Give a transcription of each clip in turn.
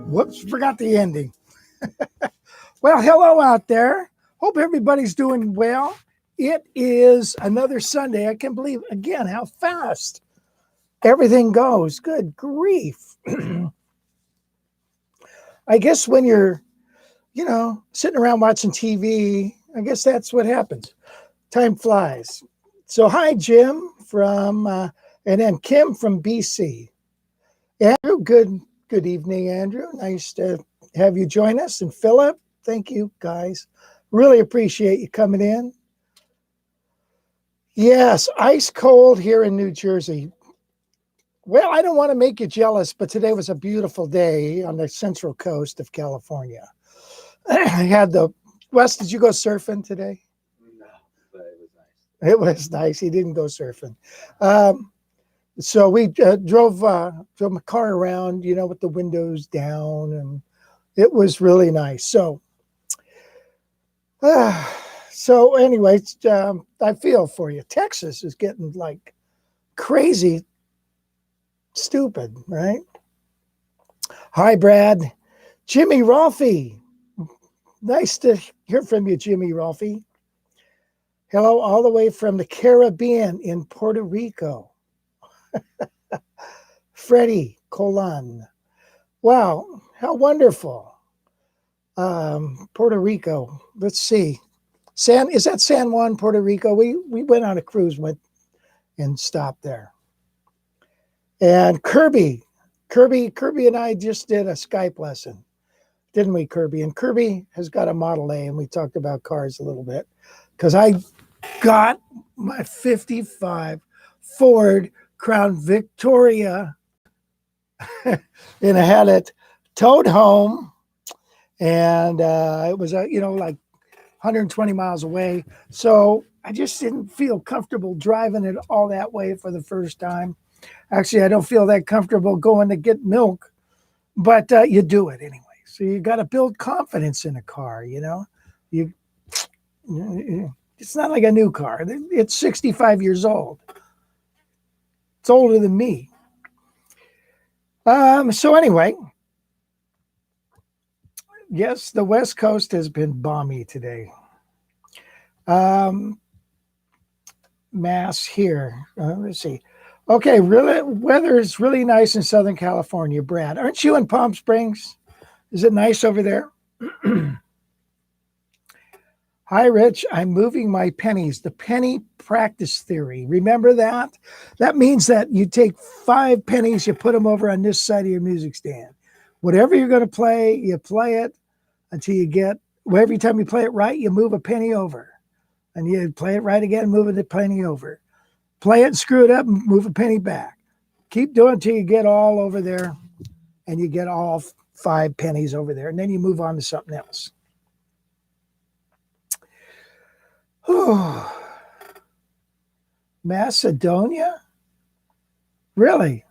Whoops, forgot the ending. Well, hello out there. Hope everybody's doing well. It is another Sunday. I can't believe, again, how fast everything goes. Good grief. I guess when you're, sitting around watching TV, I guess that's what happens. Time flies. So hi, Jim from, and then Kim from BC. Andrew, good evening, Andrew. Nice to have you join us. And Philip, thank you, guys. Really appreciate you coming in. Yes, ice cold here in New Jersey. Well, I don't want to make you jealous, but today was a beautiful day on the central coast of California. I had Wes, did you go surfing today? No, but it was nice. It was nice. He didn't go surfing. So we drove my car around, with the windows down, and it was really nice. So anyway, I feel for you. Texas is getting like crazy stupid, right? Hi, Brad. Jimmy Rolfe. Nice to hear from you, Jimmy Rolfe. Hello, all the way from the Caribbean in Puerto Rico. Freddie Colan. Wow, how wonderful. Puerto Rico. Let's see. Is that San Juan, Puerto Rico? We went on a cruise, went and stopped there. And Kirby and I just did a Skype lesson, didn't we, Kirby? And Kirby has got a Model A, and we talked about cars a little bit because I got my 55 Ford Crown Victoria, and I had it towed home, and it was like 120 miles away. So I just didn't feel comfortable driving it all that way for the first time. Actually, I don't feel that comfortable going to get milk, but you do it anyway. So you got to build confidence in a car, You, it's not like a new car. It's 65 years old. It's older than me. So anyway, yes, the West Coast has been balmy today. Mass here. Let's see. Okay, really, weather is really nice in Southern California. Brad, aren't you in Palm Springs? Is it nice over there? Hi, Rich. I'm moving my pennies. The penny practice theory. Remember that? That means that you take 5 pennies, you put them over on this side of your music stand. Whatever you're going to play, you play it until you get, every time you play it right, you move a penny over. And you play it right again, move the penny over. Play it, screw it up, and move a penny back. Keep doing it until you get all over there, and you get all 5 pennies over there, and then you move on to something else. Macedonia? Really?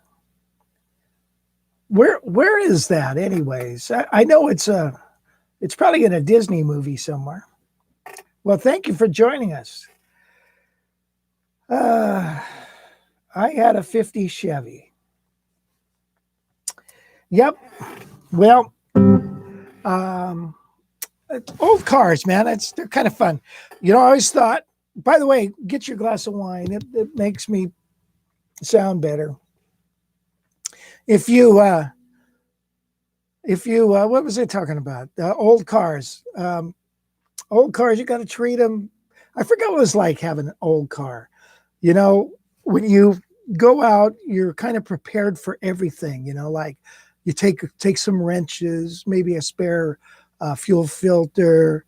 Where is that anyways? I know it's probably in a Disney movie somewhere. Well, thank you for joining us. I had a 50 Chevy. Yep. Well, old cars, man. They're kind of fun. I always thought, by the way, get your glass of wine. It makes me sound better. If you what was I talking about? Old cars. Old cars, you got to treat them. I forgot what it was like having an old car. When you go out, you're kind of prepared for everything, like you take some wrenches, maybe a spare fuel filter,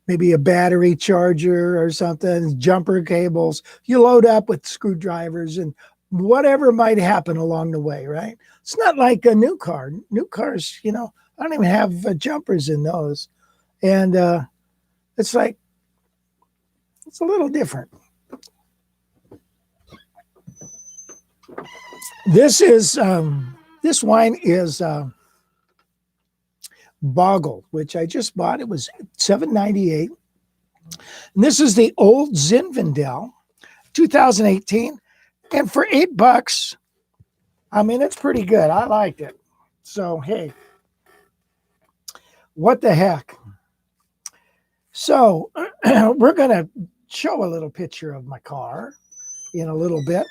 maybe a battery charger or something, jumper cables. You load up with screwdrivers and whatever might happen along the way, right? It's not like a new car. New cars, I don't even have jumpers in those. And it's like, it's a little different. This wine is Boggle, which I just bought. It was $7.98. And this is the Old Zinfandel, 2018. And for $8, it's pretty good. I liked it. So, hey, what the heck? So, we're going to show a little picture of my car in a little bit.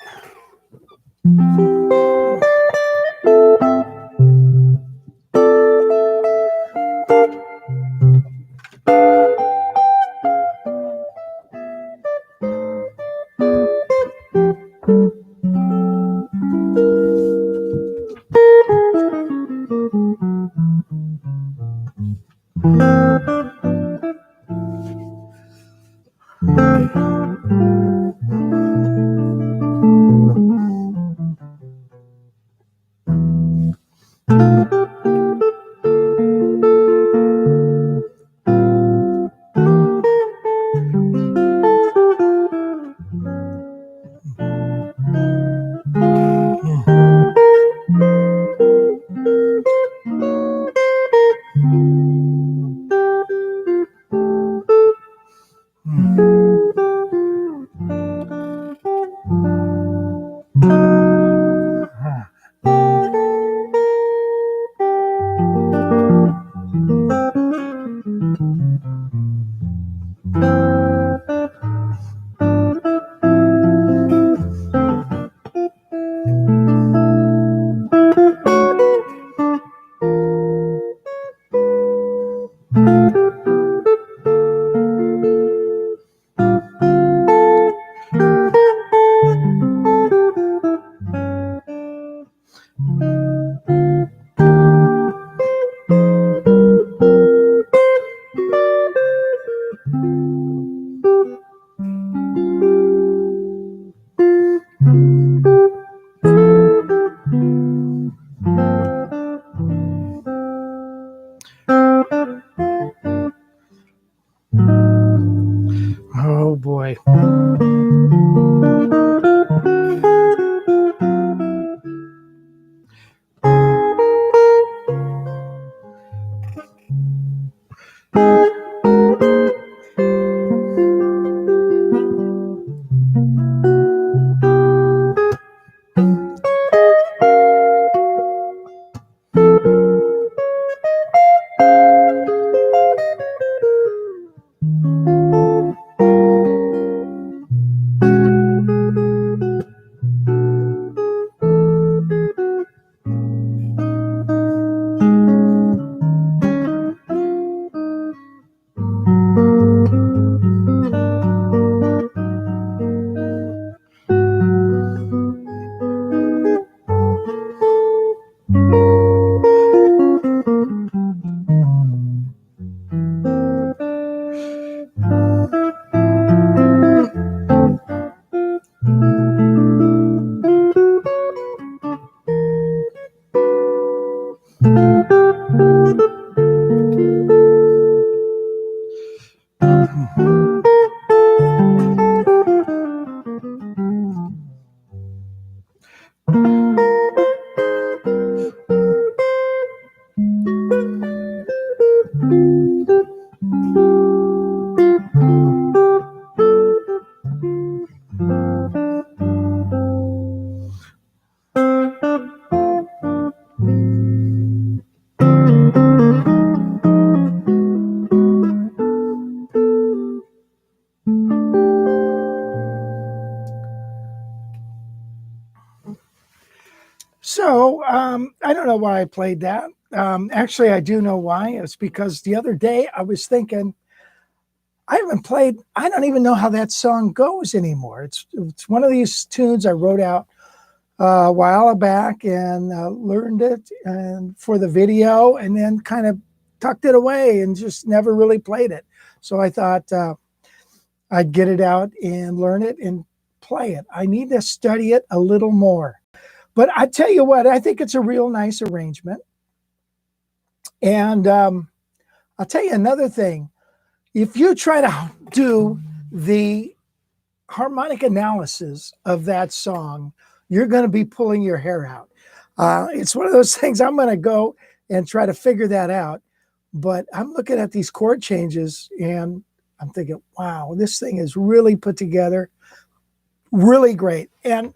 So I don't know why I played that. Actually, I do know why. It's because the other day I was thinking, I don't even know how that song goes anymore. It's one of these tunes I wrote out a while back and learned it and for the video, and then kind of tucked it away and just never really played it. So I thought I'd get it out and learn it and play it. I need to study it a little more. But I tell you what, I think it's a real nice arrangement. And I'll tell you another thing. If you try to do the harmonic analysis of that song, you're going to be pulling your hair out. It's one of those things. I'm going to go and try to figure that out. But I'm looking at these chord changes and I'm thinking, wow, this thing is really put together. Really great. And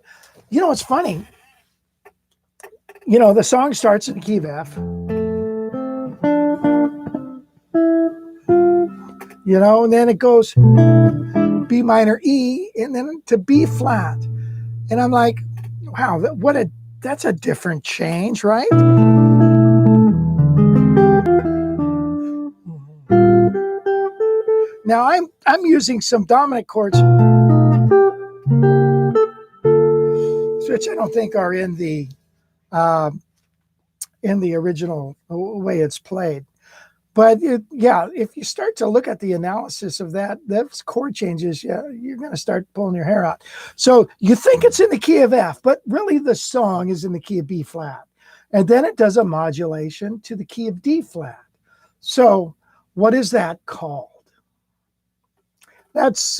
you know, it's funny. You know, the song starts in the key of F. You know, and then it goes B minor E and then to B flat. And I'm like, wow, that's a different change, right? Now I'm using some dominant chords, which I don't think are in the original way it's played. But yeah, if you start to look at the analysis of those chord changes, yeah, you're going to start pulling your hair out. So you think it's in the key of F, but really the song is in the key of B flat. And then it does a modulation to the key of D flat. So what is that called? That's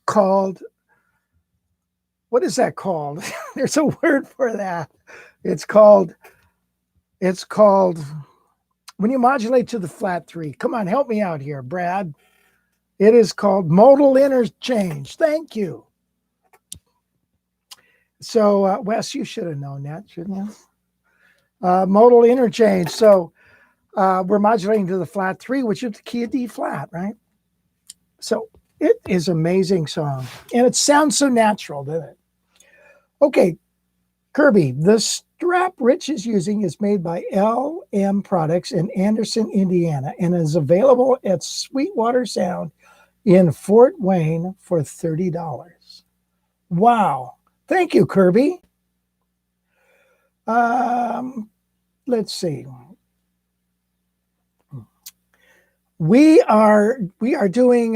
called, what is that called? There's a word for that. It's called, when you modulate to the flat 3. Come on, help me out here, Brad. It is called modal interchange. Thank you. So, Wes, you should have known that, shouldn't you? Modal interchange. So we're modulating to the flat 3, which is the key of D flat, right? So it is an amazing song. And it sounds so natural, doesn't it? Okay, Kirby, the strap Rich is using is made by LM Products in Anderson, Indiana, and is available at Sweetwater Sound in Fort Wayne for $30. Wow. Thank you, Kirby. Let's see. We are doing,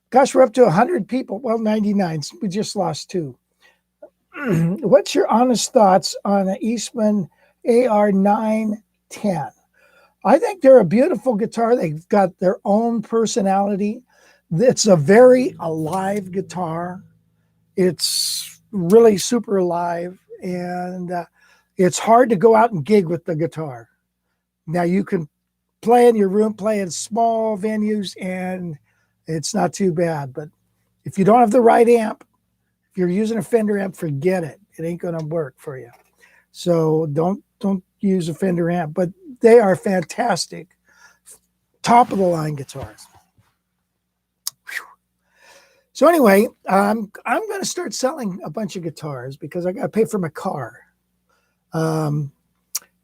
gosh, we're up to 100 people. Well, 99. We just lost 2. What's your honest thoughts on an Eastman AR910? I think they're a beautiful guitar. They've got their own personality. It's a very alive guitar. It's really super alive, and it's hard to go out and gig with the guitar. Now, you can play in your room, play in small venues, and it's not too bad. But if you don't have the right amp, if you're using a Fender amp, forget it. It ain't going to work for you. So don't use a Fender amp. But they are fantastic, top of the line guitars. Whew. So anyway, I'm going to start selling a bunch of guitars because I got to pay for my car.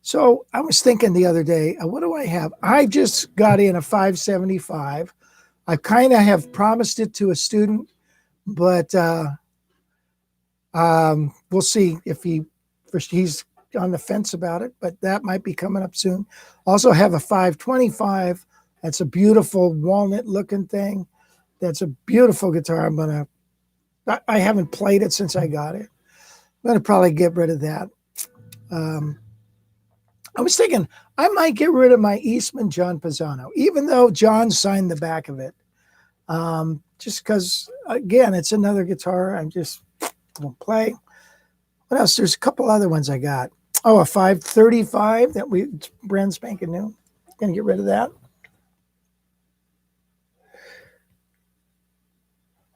So I was thinking the other day, what do I have? I just got in a 575. I kind of have promised it to a student, but we'll see if he's on the fence about it, but that might be coming up soon. Also have a 525. That's a beautiful walnut looking thing. That's a beautiful guitar. I haven't played it since I got it. I'm going to probably get rid of that. I was thinking I might get rid of my Eastman John Pisano, even though John signed the back of it. Just because, again, it's another guitar I just won't play. What else? There's a couple other ones I got. Oh, a 535 that we brand spanking new. Gonna get rid of that.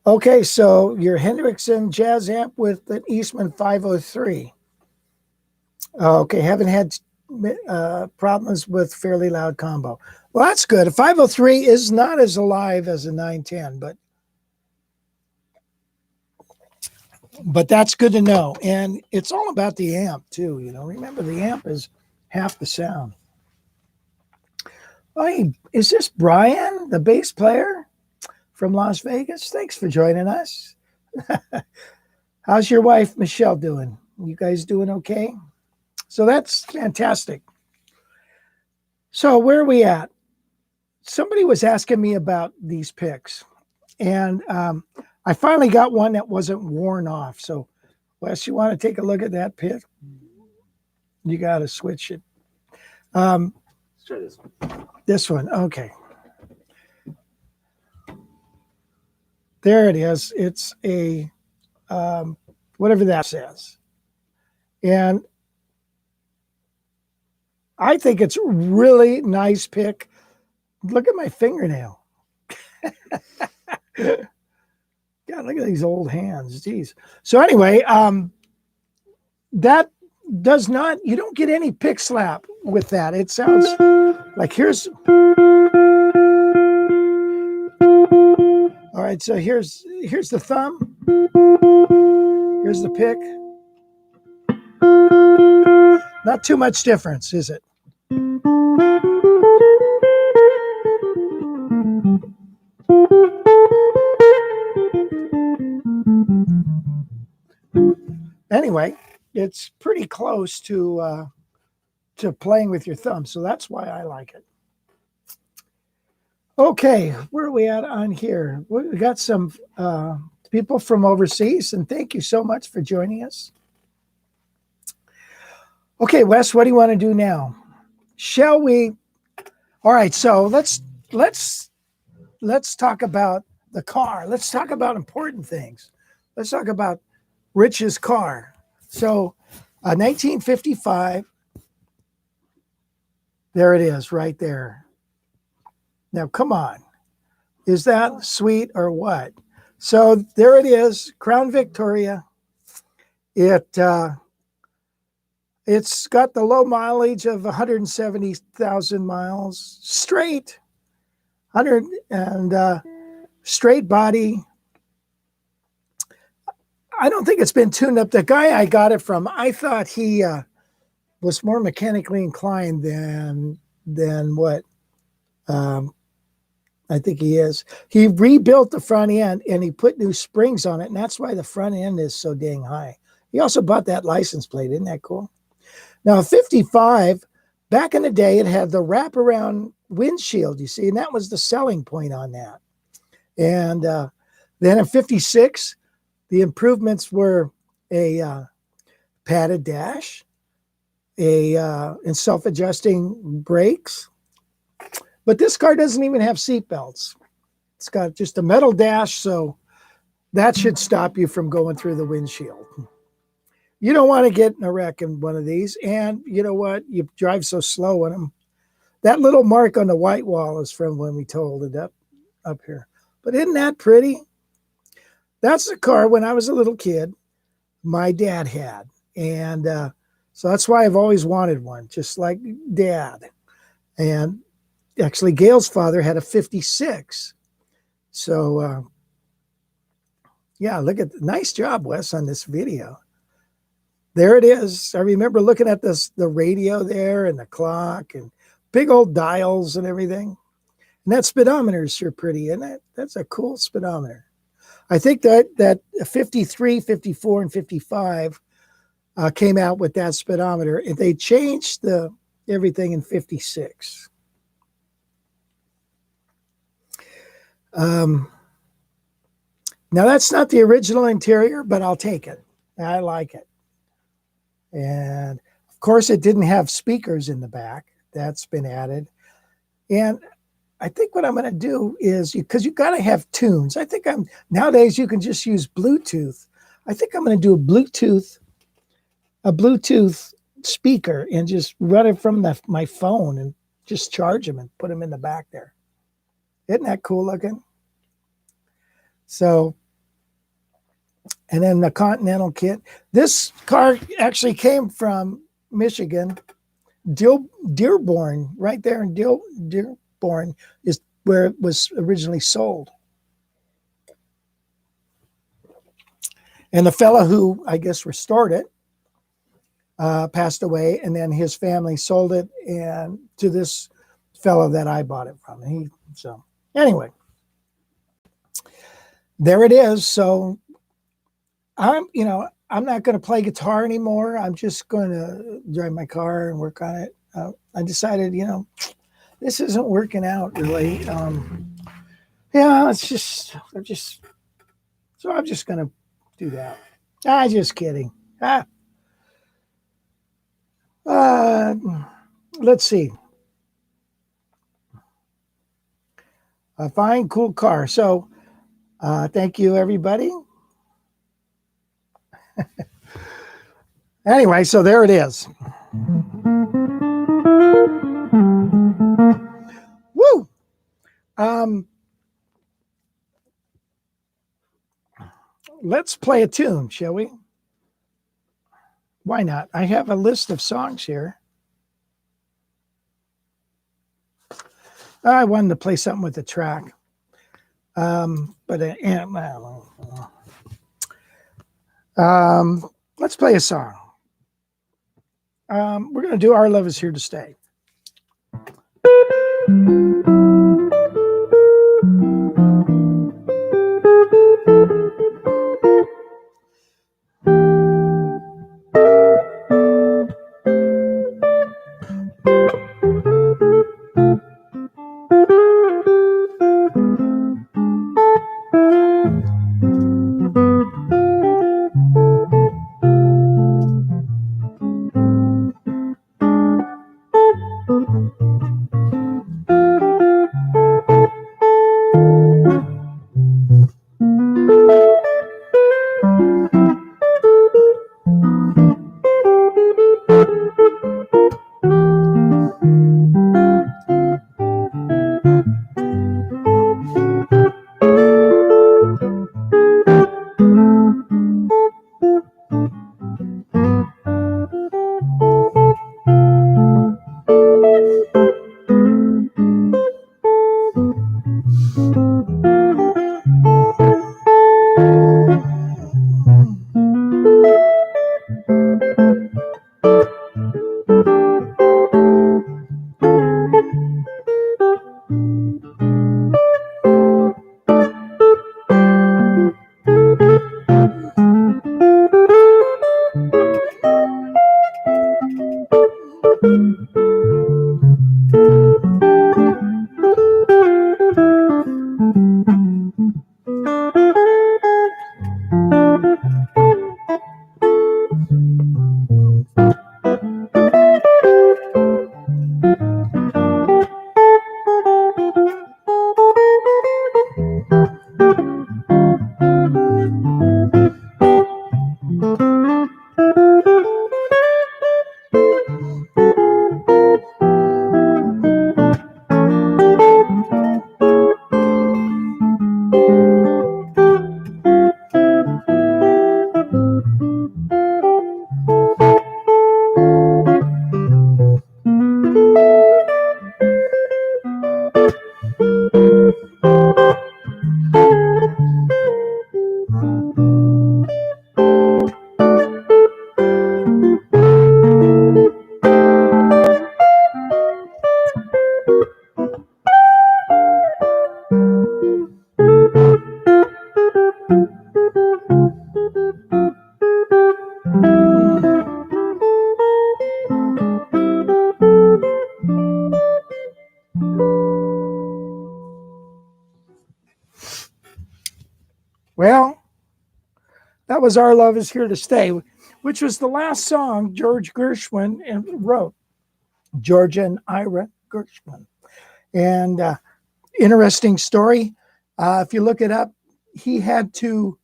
Okay, so your Hendrickson jazz amp with an Eastman 503. Okay, haven't had problems with fairly loud combo. Well, that's good. A 503 is not as alive as a 910, but that's good to know. And it's all about the amp too. You know, remember the amp is half the sound. Hey, is this Brian, the bass player from Las Vegas? Thanks for joining us. How's your wife, Michelle, doing? You guys doing okay? So that's fantastic. So where are we at? Somebody was asking me about these picks, and I finally got one that wasn't worn off. So, Wes, you want to take a look at that pick? You got to switch it. Let's try this one. This one, okay. There it is. It's a whatever that says, and I think it's really nice pick. Look at my fingernail. God, look at these old hands. Jeez. So anyway, that does not, you don't get any pick slap with that. It sounds like here's, all right, so here's the thumb. Here's the pick. Not too much difference, is it? Anyway, it's pretty close to playing with your thumb, so that's why I like it. Okay, where are we at on here? We got some people from overseas, and thank you so much for joining us. Okay, Wes, what do you want to do now? Shall we? All right, so let's talk about the car. Let's talk about important things. Let's talk about Rich's car. So, 1955. There it is, right there. Now, come on. Is that sweet or what? So there it is, Crown Victoria. It's got the low mileage of 170,000 miles straight, 100 and straight body. I don't think it's been tuned up. The guy I got it from, I thought he was more mechanically inclined than what I think he is. He rebuilt the front end and he put new springs on it, and that's why the front end is so dang high. He also bought that license plate. Isn't that cool? Now, 55, back in the day, it had the wraparound windshield, you see, and that was the selling point on that. And then in 56, the improvements were a padded dash, and self-adjusting brakes. But this car doesn't even have seat belts. It's got just a metal dash, so that should stop you from going through the windshield. You don't want to get in a wreck in one of these. And you know what? You drive so slow in them. That little mark on the white wall is from when we totaled it up here. But isn't that pretty? That's the car when I was a little kid my dad had. And so that's why I've always wanted one, just like Dad. And actually, Gail's father had a 56. So, yeah, look at, nice job, Wes, on this video. There it is. I remember looking at the radio there and the clock and big old dials and everything. And that speedometer is sure pretty, isn't it? That's a cool speedometer. I think that 53, 54, and 55 came out with that speedometer. And they changed everything in 56. Now, that's not the original interior, but I'll take it. I like it. And, of course, it didn't have speakers in the back. That's been added. And I think what I'm going to do is, because you got to have tunes. I think nowadays you can just use Bluetooth. I think I'm going to do a Bluetooth a Bluetooth speaker and just run it from my phone and just charge them and put them in the back there. Isn't that cool looking? So, and then the Continental kit. This car actually came from Michigan. Dearborn, right there in Dearborn is where it was originally sold. And the fellow who, I guess, restored it passed away, and then his family sold it and to this fellow that I bought it from. So anyway, there it is. So I'm not going to play guitar anymore. I'm just going to drive my car and work on it. I decided, this isn't working out really. So I'm just going to do that. Just kidding. Let's see. A fine, cool car. So thank you, everybody. Anyway, so there it is. Woo! Let's play a tune, shall we? Why not? I have a list of songs here. I wanted to play something with the track. Let's play a song. We're going to do Our Love Is Here to Stay. Well, that was Our Love Is Here to Stay, which was the last song George Gershwin wrote. Georgia and Ira Gershwin. And interesting story. If you look it up, he had to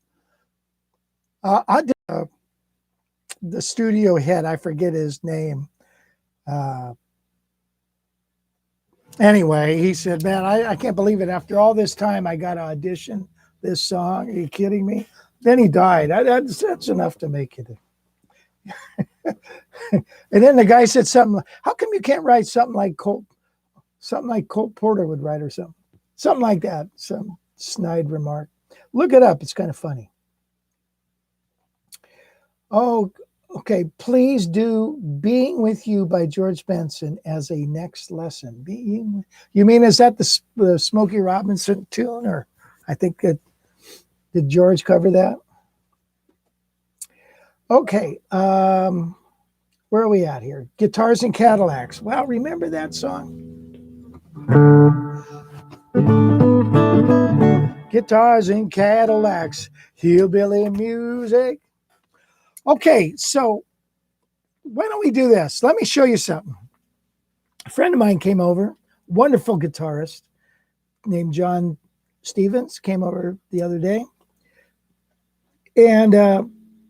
the studio head. I forget his name. Anyway, he said, man, I can't believe it. After all this time, I got to audition this song. Are you kidding me? Then he died. That's enough to make it. And then the guy said something, how come you can't write something like Colt Porter would write or something? Something like that. Some snide remark. Look it up. It's kind of funny. Oh, okay. Please do Being With You by George Benson as a next lesson. You mean, is that the Smokey Robinson tune? Or I think did George cover that? Okay. Where are we at here? Guitars and Cadillacs. Well, remember that song? Guitars and Cadillacs, hillbilly music. Okay, so why don't we do this? Let me show you something. A friend of mine came over, wonderful guitarist named John Stevens, came over the other day. And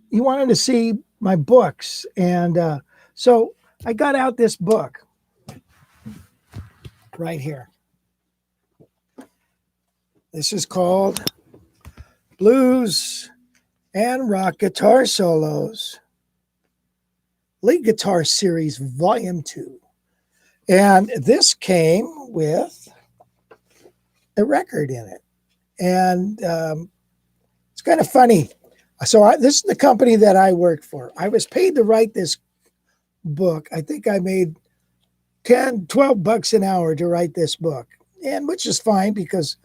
he wanted to see my books. And so I got out this book right here. This is called Blues and Rock Guitar Solos, Lead Guitar Series Volume 2. And this came with a record in it. And it's kind of funny. So this is the company that I work for. I was paid to write this book. I think I made $10, $12 an hour to write this book, and which is fine because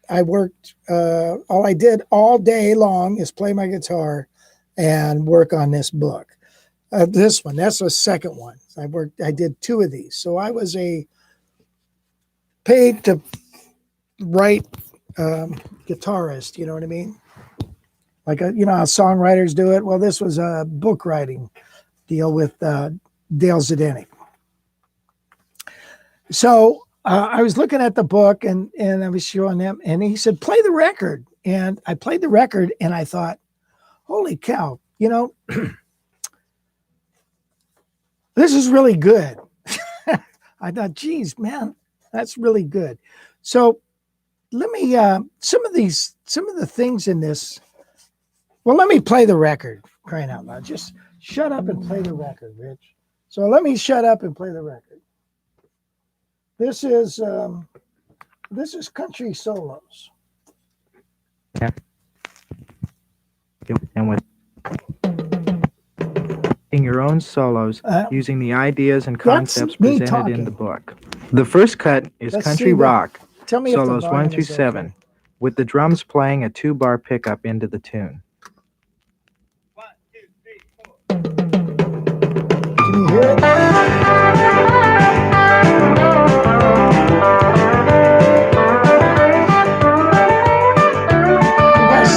I worked, all I did all day long is play my guitar and work on this book. This one, that's the second one. I did 2 of these. So I was paid to write guitarist, you know what I mean? Like, you know how songwriters do it? Well, this was a book writing deal with Dale Zdenek. So I was looking at the book and I was showing him, and he said, play the record. And I played the record and I thought, holy cow, you know, this is really good. I thought, geez, man, that's really good. So let me, some of the things in this, well, let me play the record, crying out loud. Just shut up and play the record, Rich. So let me shut up and play the record. This is Country Solos. Yeah. And with your own solos using the ideas and concepts presented in the book. The first cut is Country Rock, Tell me solos if the 1 through is 7, okay. with the drums playing a 2-bar pickup into the tune. 1, 2, 3, 4. Can you hear it?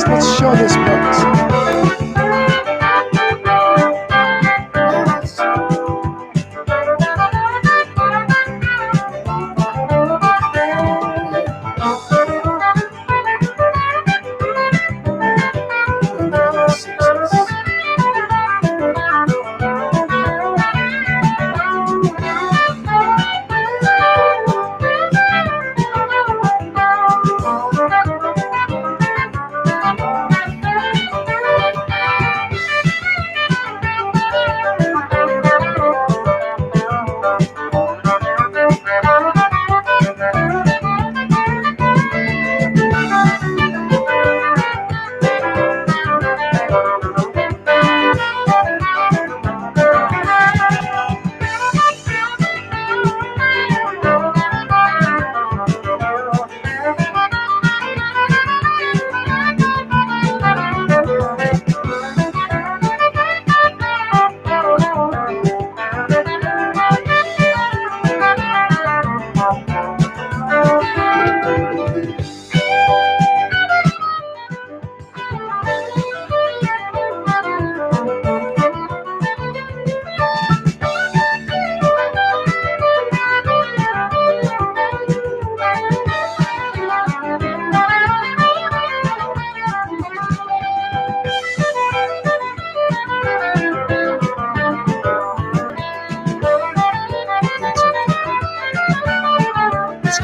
Let's show this book.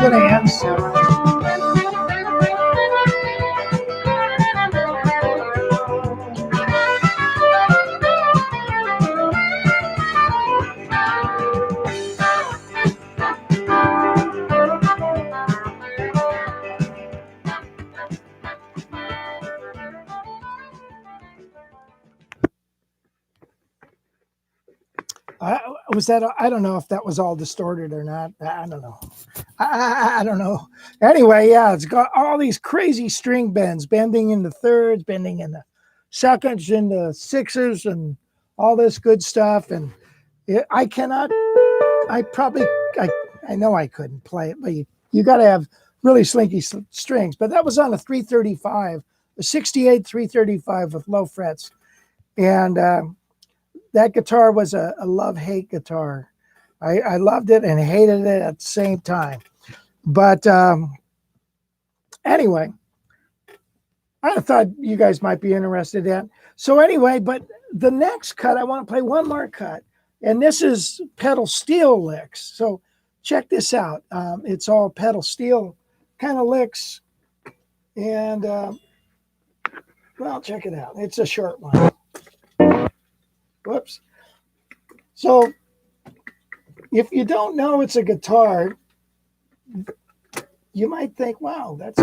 what amps. Was that? I don't know if that was all distorted or not. I don't know. I don't know. Anyway, yeah, it's got all these crazy string bends, bending into thirds, bending into seconds, into sixes, and all this good stuff. And I cannot. I know I couldn't play it, but you got to have really slinky strings. But that was on a 335, a 68 335 with low frets, and that guitar was a love-hate guitar. I loved it and hated it at the same time. But anyway, I thought you guys might be interested in. So anyway, but the next cut, I want to play one more cut. And this is pedal steel licks. So check this out. It's all pedal steel kind of licks. And, well, check it out. It's a short one. Whoops. So if you don't know it's a guitar, you might think, wow, that's...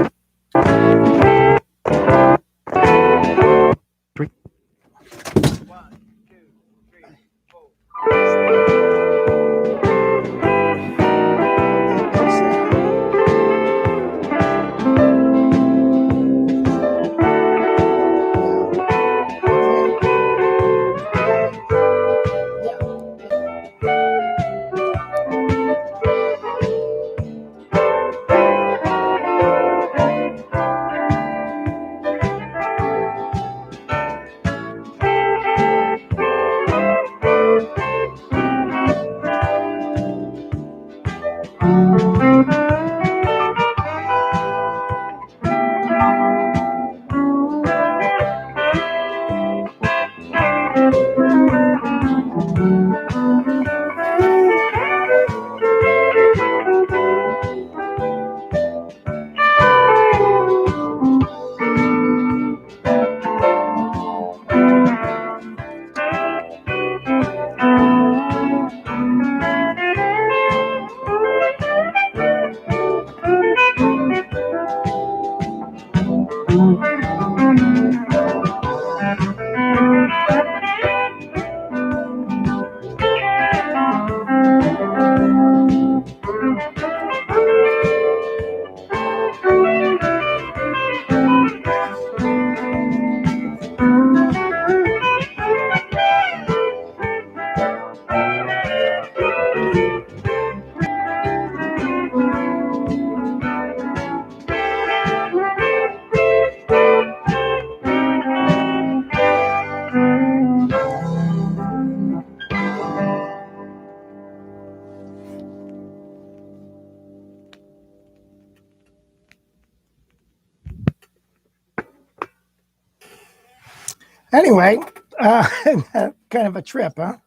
Anyway, kind of a trip, huh?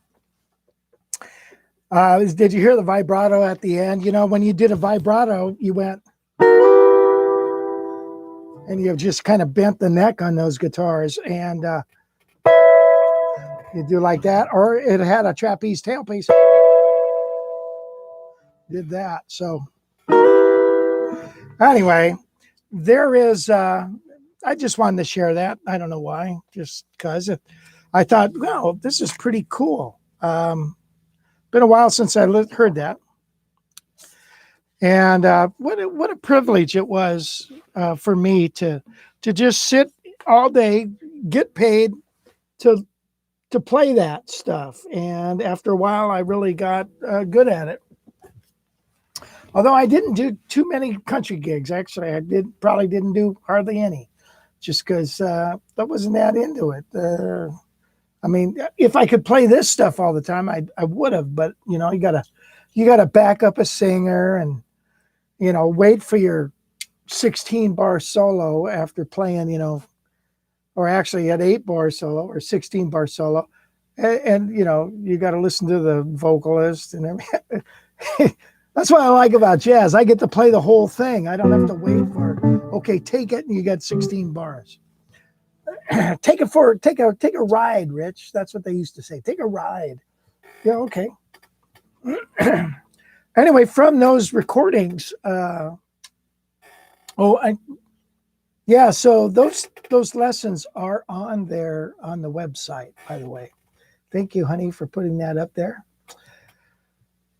Did you hear the vibrato at the end? You know, when you did a vibrato, you went, and you just kind of bent the neck on those guitars, and you do like that, or it had a trapeze tailpiece. Did that. So anyway, there is, I just wanted to share that. I don't know why, just because I thought, well, this is pretty cool. Been a while since I heard that. And what a privilege it was for me to just sit all day, get paid to play that stuff. And after a while, I really got good at it. Although I didn't do too many country gigs, actually, I probably didn't do hardly any, just because I wasn't that into it. I mean, if I could play this stuff all the time, I would have. But you know, you gotta back up a singer and wait for your 16-bar solo after playing, or actually at 8-bar solo or 16-bar solo, and you got to listen to the vocalist and everything. That's what I like about jazz. I get to play the whole thing. I don't have to wait for, okay, take it, and you got 16 bars. take a ride, Rich. That's what they used to say. Take a ride. Yeah, okay. Anyway, from those recordings, so those lessons are on the website, by the way. Thank you, honey, for putting that up there.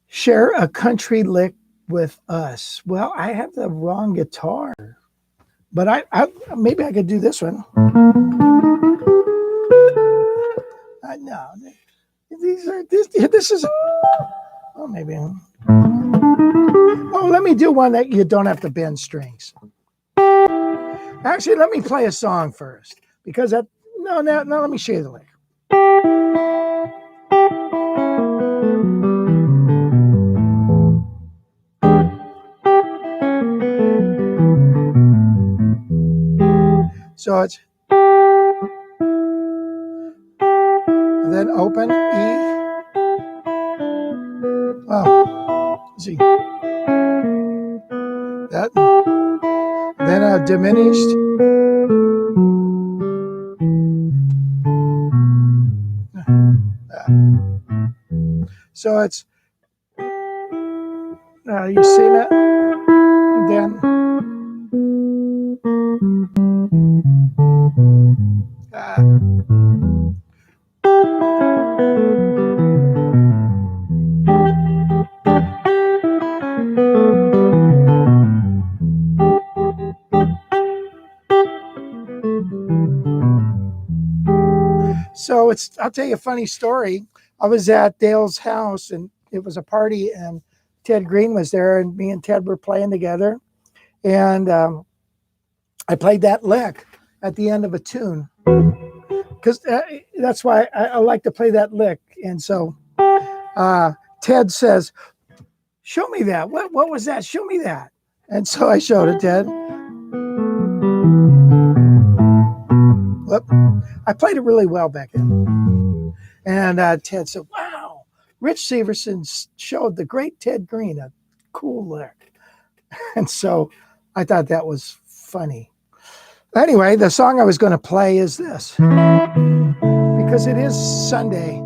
Share a country lick with us. Well, I have the wrong guitar, but I maybe I could do this one. No, this is. Oh, maybe. Oh, let me do one that you don't have to bend strings. Actually, let me play a song first, because let me show you the lick. So it's then open E. Oh, see that. Then diminished. So it's you see that. Then so I'll tell you a funny story. I was at Dale's house, and it was a party, and Ted Green was there, and me and Ted were playing together. And I played that lick at the end of a tune, because that's why I like to play that lick. And so Ted says, show me that. What was that? Show me that. And so I showed it, Ted. Whoop. I played it really well back then. And Ted said, wow, Rich Severson showed the great Ted Green a cool lick. And so I thought that was funny. Anyway, the song I was going to play is this, because it is Sunday.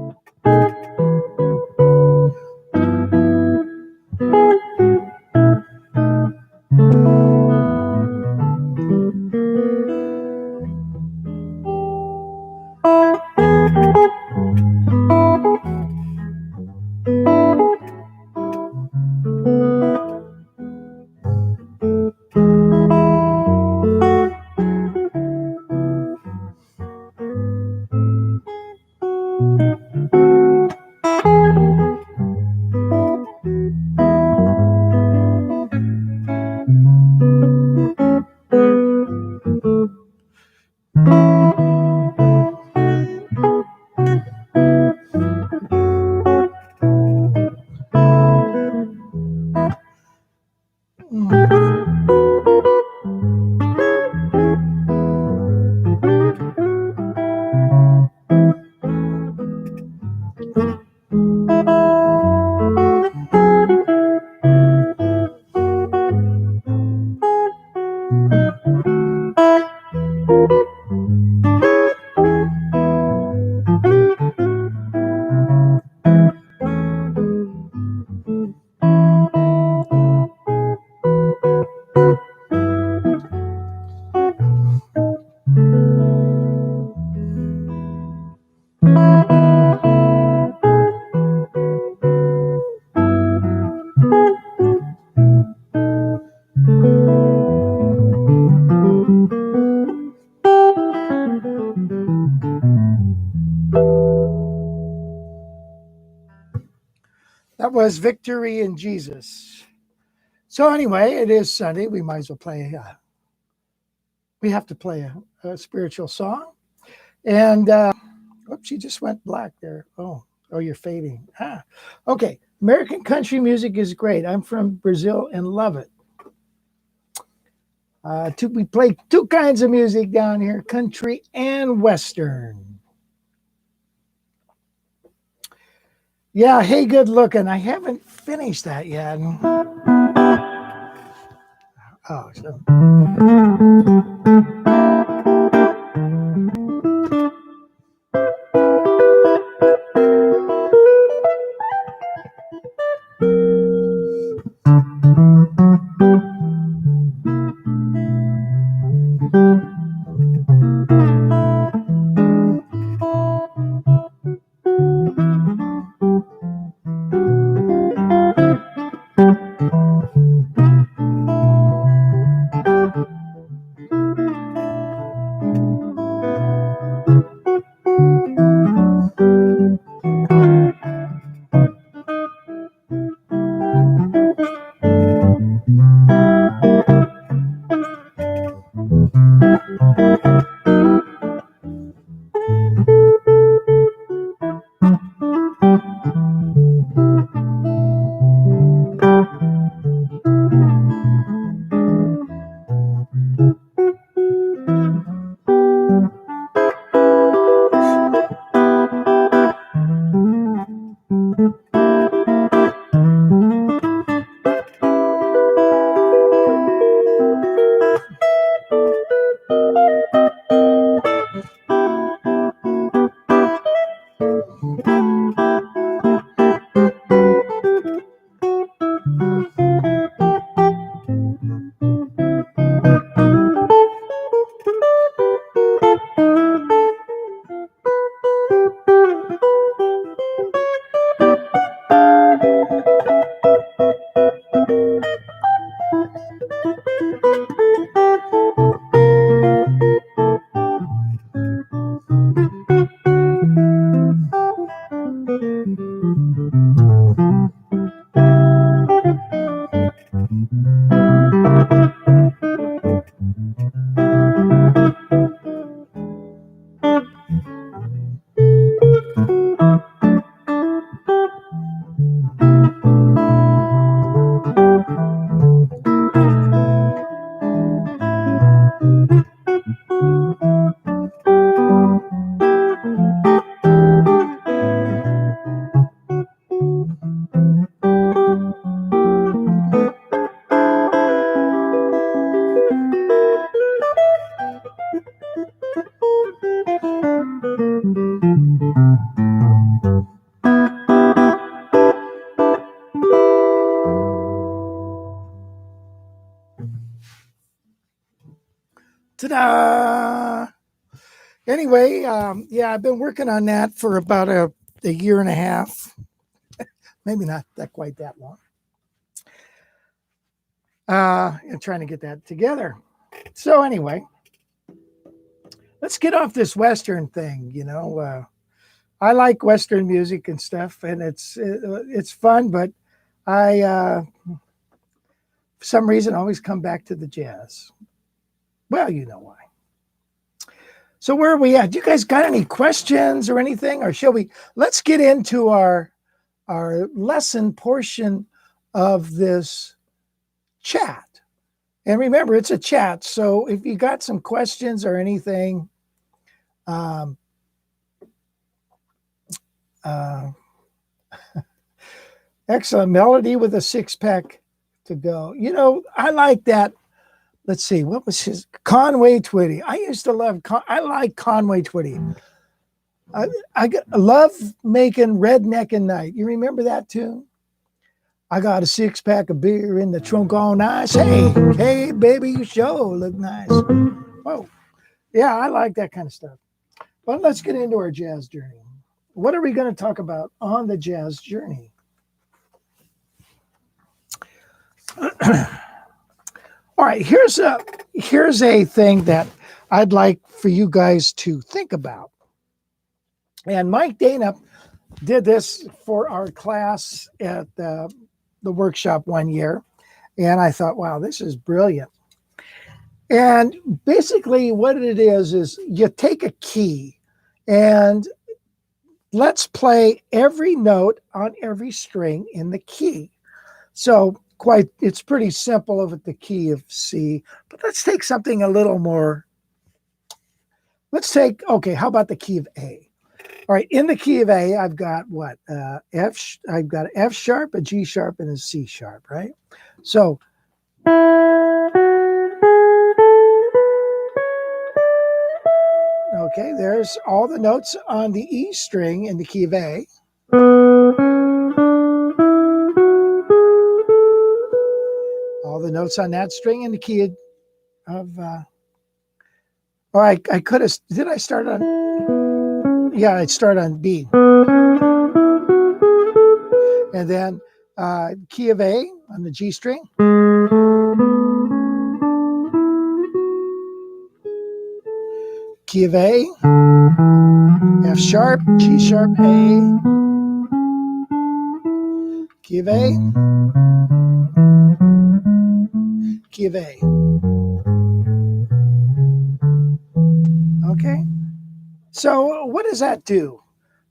That was Victory in Jesus. So anyway, it is Sunday. We might as well play. We have to play a spiritual song. And oops, she just went black there. Oh, you're fading. Okay. American country music is great. I'm from Brazil and love it. We play two kinds of music down here, country and Western. Yeah, hey, good looking. I haven't finished that yet. Oh, so. Ta-da! Anyway, yeah, I've been working on that for about a year and a half. Maybe not that quite that long. And trying to get that together. So anyway, let's get off this Western thing. I like Western music and stuff, and it's fun, but I for some reason always come back to the jazz. Well, you know why. So where are we at? Do you guys got any questions or anything? Or let's get into our lesson portion of this chat. And remember, it's a chat. So if you got some questions or anything, excellent melody with a 6-pack to go. I like that. Let's see, what was his Conway Twitty? I used to love. I like Conway Twitty. I love making Redneck and Night. You remember that tune? I got a 6-pack of beer in the trunk all nice. Hey, baby, you sure look nice. Whoa, yeah, I like that kind of stuff. But let's get into our jazz journey. What are we going to talk about on the jazz journey? All right, here's a thing that I'd like for you guys to think about. And Mike Dana did this for our class at the workshop one year. And I thought, wow, this is brilliant. And basically what it is you take a key and let's play every note on every string in the key. So it's pretty simple of the key of C, but let's take something a little more. How about the key of A? All right, in the key of A, I've got what? I've got an F sharp, a G sharp, and a C sharp, right? So okay, there's all the notes on the E string in the key of A. All the notes on that string in the key of or I could have, did I start on, yeah, I'd start on B. And then key of A on the G string. Key of A, F sharp, G sharp, A, key of A, key of A. Okay, so what does that do?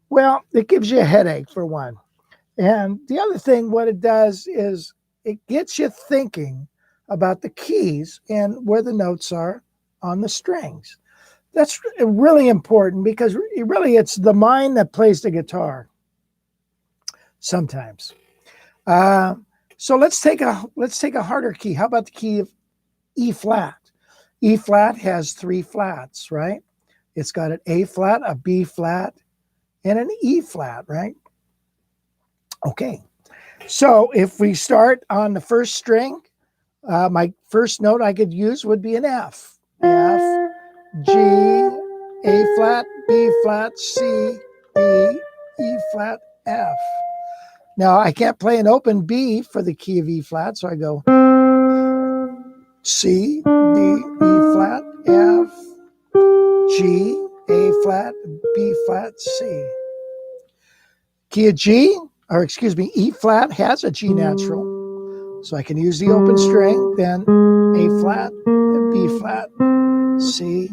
Well, it gives you a headache for one. And the other thing, what it does is it gets you thinking about the keys and where the notes are on the strings. That's really important because really it's the mind that plays the guitar sometimes. So let's take a harder key. How about the key of E flat? E flat has 3 flats, right? It's got an A flat, a B flat, and an E flat, right? Okay. So if we start on the first string, my first note I could use would be an F. F, G, A flat, B flat, C, D, E flat, F. Now I can't play an open B for the key of E flat, so I go C, D, E flat, F, G, A flat, B flat, C. Key of G, or excuse me, E flat has a G natural, so I can use the open string, then A flat, B flat, C,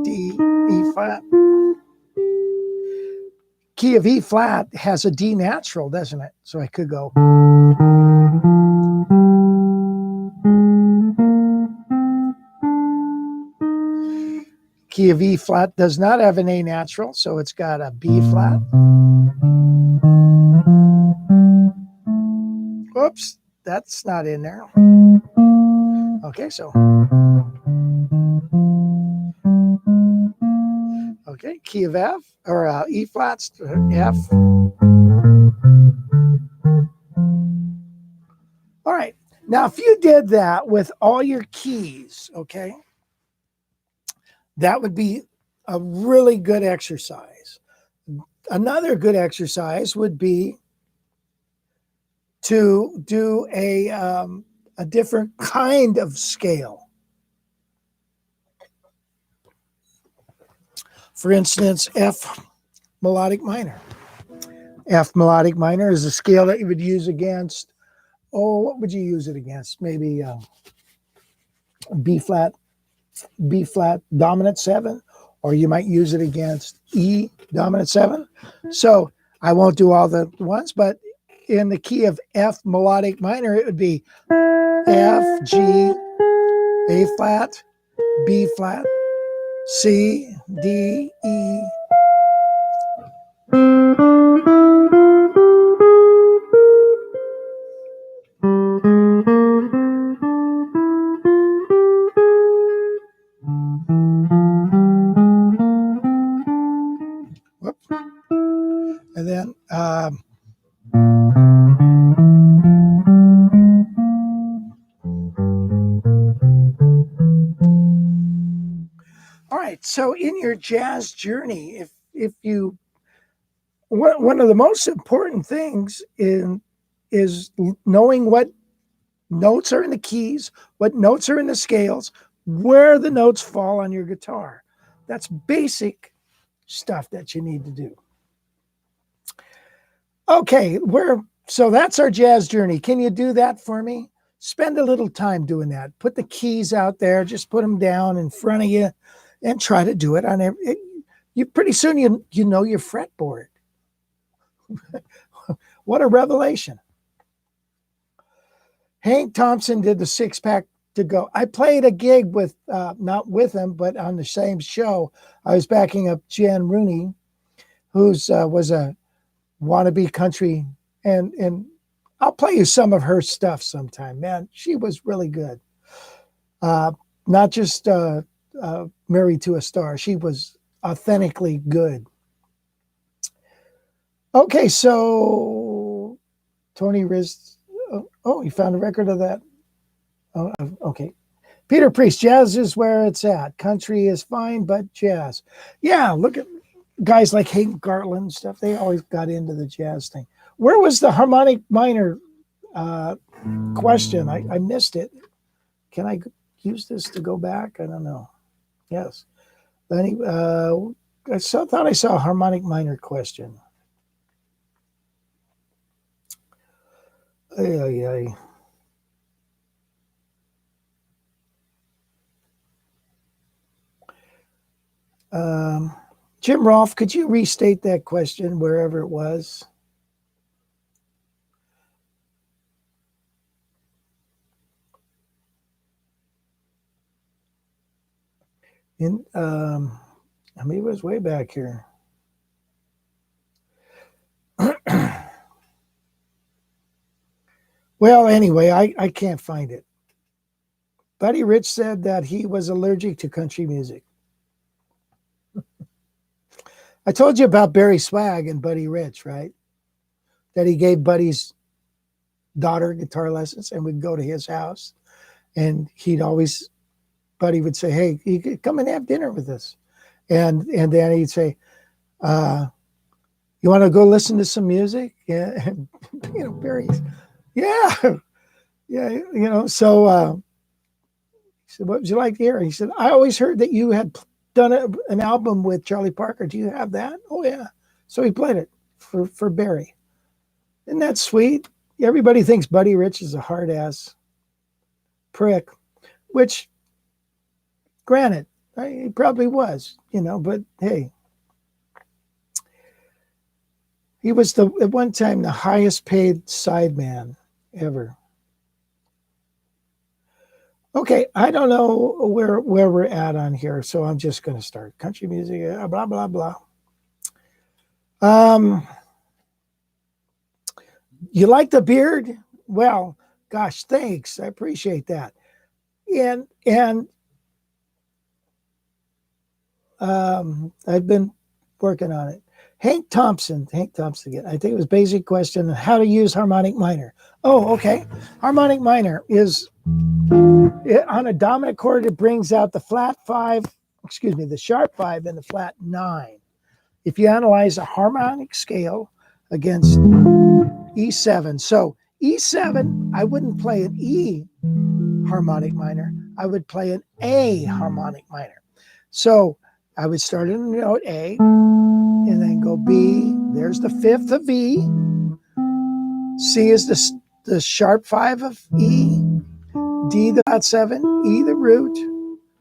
D, E flat. Key of E flat has a D natural, doesn't it? So I could go. Key of E flat does not have an A natural, so it's got a B flat. Oops, that's not in there. Okay, so. Okay, key of F, or E flats to F. All right, now if you did that with all your keys, okay, that would be a really good exercise. Another good exercise would be to do a different kind of scale. For instance, F melodic minor. F melodic minor is a scale that you would use against, what would you use it against? Maybe B flat dominant 7, or you might use it against E dominant 7. So I won't do all the ones, but in the key of F melodic minor, it would be F, G, A flat, B flat, C, D, E. Whoops. And then all right, so in your jazz journey, if you, one of the most important things is knowing what notes are in the keys, what notes are in the scales, where the notes fall on your guitar. That's basic stuff that you need to do. Okay, so that's our jazz journey. Can you do that for me? Spend a little time doing that. Put the keys out there, just put them down in front of you and try to do it on you pretty soon you know your fretboard. What a revelation. Hank Thompson did the 6-pack to go. I played a gig with, not with him, but on the same show. I was backing up Jan Rooney, who's was a wannabe country, and I'll play you some of her stuff sometime. Man, she was really good. Not just Married to a Star. She was authentically good. Okay, so Tony Riz. Oh, you found a record of that? Oh, okay. Peter Priest, jazz is where it's at. Country is fine, but jazz. Yeah, look at guys like Hank Gartland and stuff. They always got into the jazz thing. Where was the harmonic minor question? I missed it. Can I use this to go back? I don't know. Yes. Then thought I saw a harmonic minor question. Ay, ay, ay. Jim Rolfe, could you restate that question wherever it was? I mean, it was way back here. Well, anyway, I can't find it. Buddy Rich said that he was allergic to country music. I told you about Barry Swag and Buddy Rich, right? That he gave Buddy's daughter guitar lessons, and we'd go to his house, and Buddy would say, "Hey, you could come and have dinner with us," and then he'd say, "You want to go listen to some music?" Yeah, and, Barry's, yeah. So he said, "What would you like to hear?" He said, "I always heard that you had done an album with Charlie Parker. Do you have that?" "Oh yeah." So he played it for Barry. Isn't that sweet? Everybody thinks Buddy Rich is a hard ass prick, which, granted, he probably was, but hey, he was at one time the highest paid sideman ever. Okay, I don't know where we're at on here, so I'm just going to start. Country music, blah, blah, blah. You like the beard? Well, gosh, thanks. I appreciate that. And I've been working on it. Hank Thompson again. I think it was basic question, how to use harmonic minor. Oh, okay. Harmonic minor is on a dominant chord, it brings out the the sharp 5 and the flat 9. If you analyze a harmonic scale against E7, so E7, I wouldn't play an E harmonic minor. I would play an A harmonic minor. So I would start in note A and then go B. There's the 5th of E. C is the sharp 5 of E. D the flat 7, E the root,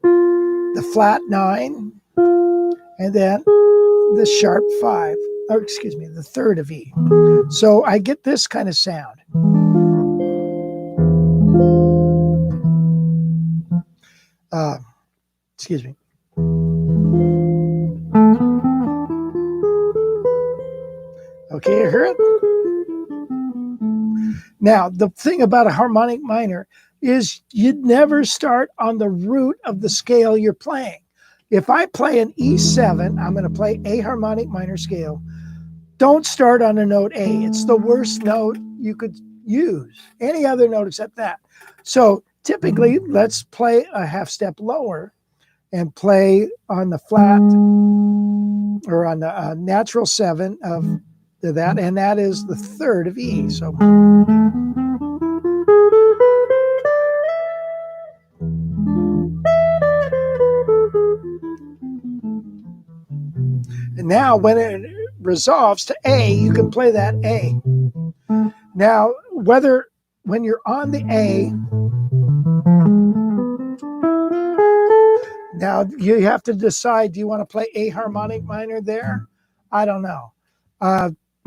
the flat 9, and then the sharp 5, or excuse me, the 3rd of E. So I get this kind of sound. Excuse me. Okay, you hear it? Now, the thing about a harmonic minor is you'd never start on the root of the scale you're playing. If I play an E7, I'm going to play a harmonic minor scale. Don't start on a note A. It's the worst note you could use. Any other note except that. So typically, let's play a half step lower and play on the flat or on the natural 7 of that, and that is the 3rd of E. So and now when it resolves to A, you can play that A. Now, when you're on the A, now you have to decide, do you want to play a harmonic minor there? I don't know.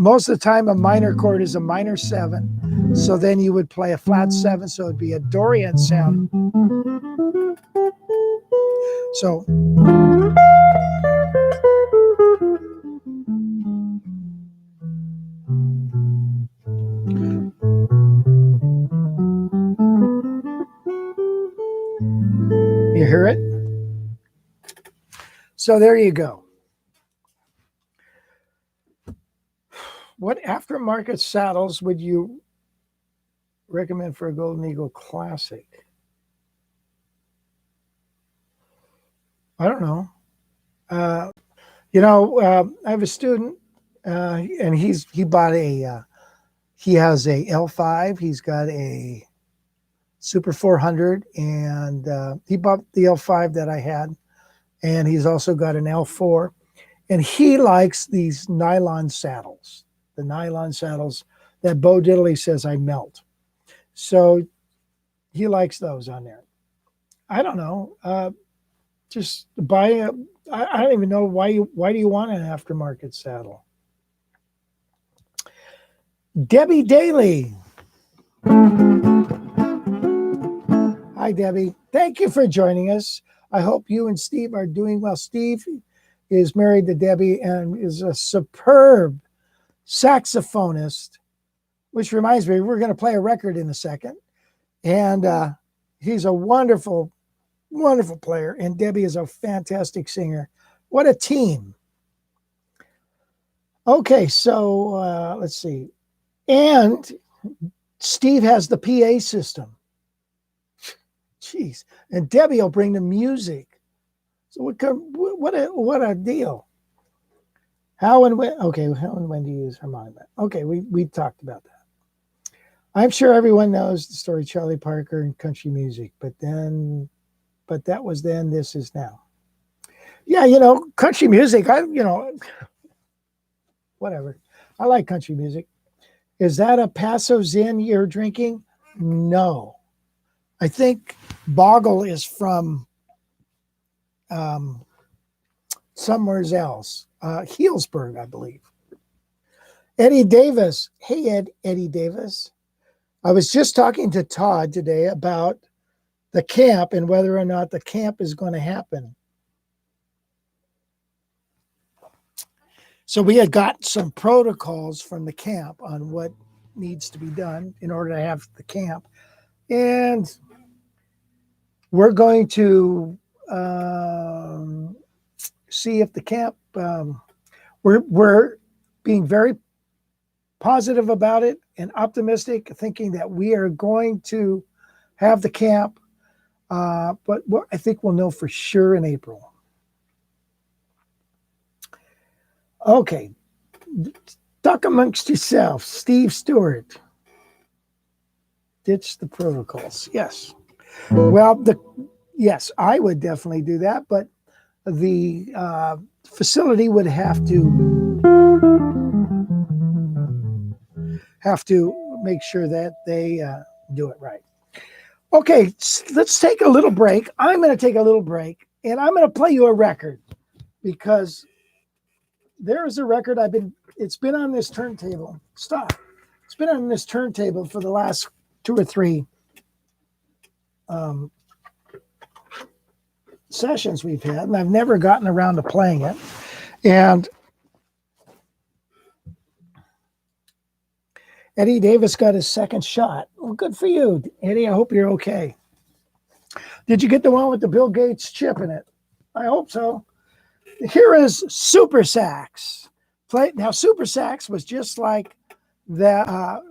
Most of the time, a minor chord is a minor 7. So then you would play a flat 7, so it'd be a Dorian sound. So So there you go. What aftermarket saddles would you recommend for a Golden Eagle Classic? I don't know. I have a student, and he has a L5. He's got a Super 400, and he bought the L5 that I had, and he's also got an L4, and he likes these nylon saddles, the nylon saddles that Bo Diddley says I melt. So he likes those on there. I don't know. Just buy I don't even know why do you want an aftermarket saddle? Debbie Daly. Hi, Debbie. Thank you for joining us. I hope you and Steve are doing well. Steve is married to Debbie and is a superb saxophonist, which reminds me, we're going to play a record in a second. And he's a wonderful, wonderful player. And Debbie is a fantastic singer. What a team. Okay, so let's see. And Steve has the PA system. Jeez. And Debbie will bring the music. So what a deal. How and when do you use harmonica? Okay, we talked about that. I'm sure everyone knows the story Charlie Parker and country music, but that was then, this is now. Yeah, country music, whatever. I like country music. Is that a Paso Zin you're drinking? No. I think Boggle is from somewhere else. Healdsburg, I believe. Eddie Davis. Hey, Eddie Davis. I was just talking to Todd today about the camp and whether or not the camp is going to happen. So we had got some protocols from the camp on what needs to be done in order to have the camp. And we're going to see if the camp, we're being very positive about it and optimistic, thinking that we are going to have the camp, but I think we'll know for sure in April. Okay, talk amongst yourself. Steve Stewart. Ditch the protocols. Yes. Well, yes, I would definitely do that, but the facility would have to make sure that they do it right. Okay, let's take a little break. I'm going to take a little break, and I'm going to play you a record because there is a record it's been on this turntable. Stop. It's been on this turntable for the last 2 or 3 sessions we've had, and I've never gotten around to playing it. And Eddie Davis got his second shot. Well, good for you, Eddie. I hope you're okay. Did you get the one with the Bill Gates chip in it? I hope so. Here is Super Sax. Now, Super Sax was just like that.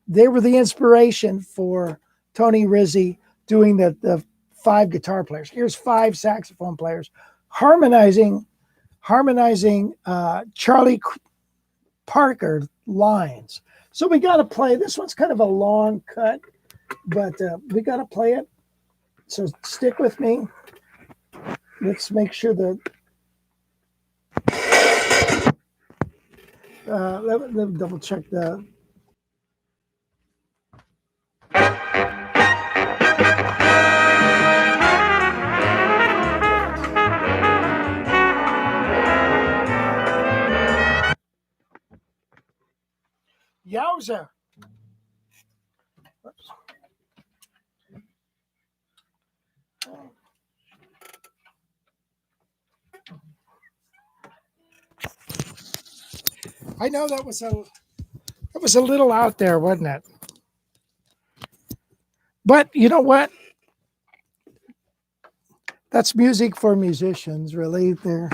They were the inspiration for Tony Rizzi doing the 5 guitar players. Here's 5 saxophone players harmonizing Charlie Parker lines. So we got to play. This one's kind of a long cut, but we got to play it. So stick with me. Let's make sure that. Let me double check the. Yowza. Oops. I know that was a little out there, wasn't it? But you know what? that's music for musicians, really. They're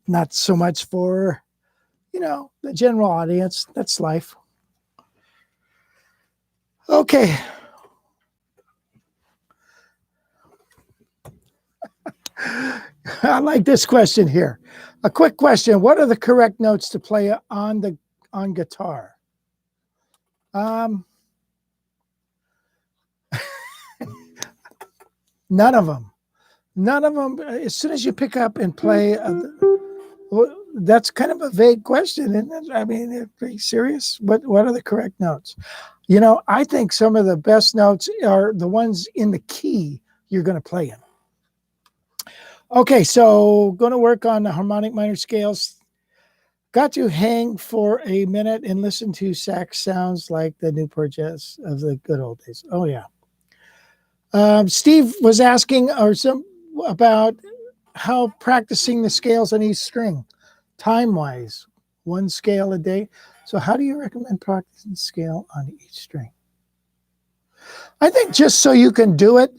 not so much for, the general audience. That's life. Okay. I like this question here. A quick question. What are the correct notes to play on guitar? None of them. None of them. As soon as you pick up and play, that's kind of a vague question, isn't it? I mean, are you serious? What are the correct notes? I think some of the best notes are the ones in the key you're going to play in. Okay, so going to work on the harmonic minor scales. Got to hang for a minute and listen to sax sounds like the Newport Jazz of the good old days. Oh, yeah. Steve was asking about how practicing the scales on each string, time-wise, one scale a day. So how do you recommend practicing scale on each string? I think just so you can do it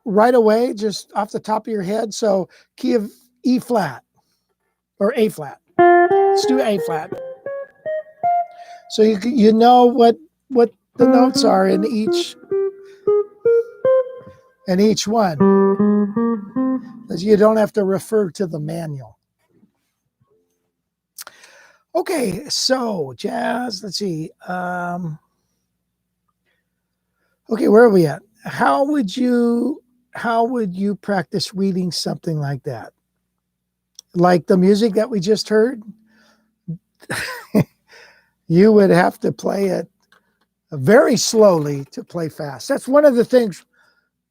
right away, just off the top of your head. So key of E flat or A flat. Let's do A flat. So you know what the notes are in each one. Because you don't have to refer to the manual. Okay, so jazz, let's see. Okay, where are we at? How would you practice reading something like that? Like the music that we just heard? You would have to play it very slowly to play fast. That's one of the things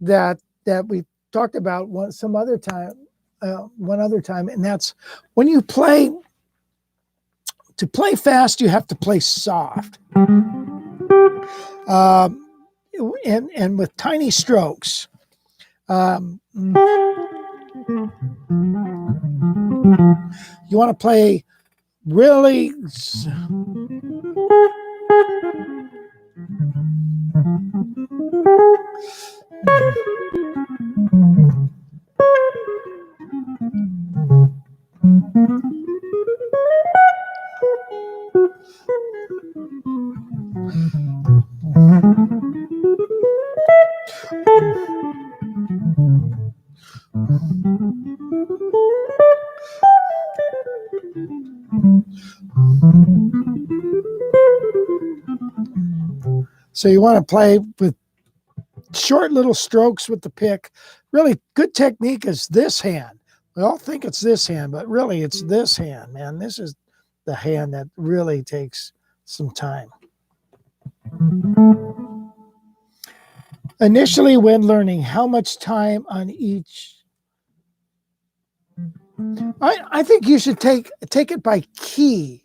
that we talked about one other time, and that's when you play. To play fast, you have to play soft, and with tiny strokes. You want to play really. So you want to play with short little strokes with the pick. Really good technique is this hand. We all think it's this hand, but really it's this hand, man. This is the hand that really takes some time. Initially, when learning, how much time on each? I think you should take it by key.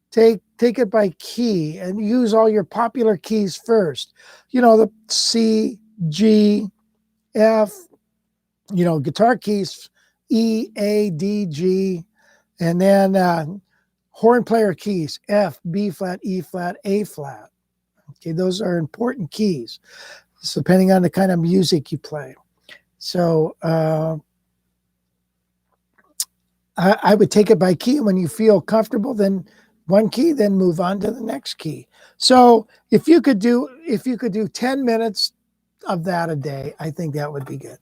Take it by key and use all your popular keys first. The C, G, F, guitar keys, E, A, D, G, and then horn player keys, F, B flat, E flat, A flat. Okay, those are important keys. So depending on the kind of music you play. So I would take it by key. When you feel comfortable, then one key, then move on to the next key. So if you could do 10 minutes of that a day, I think that would be good.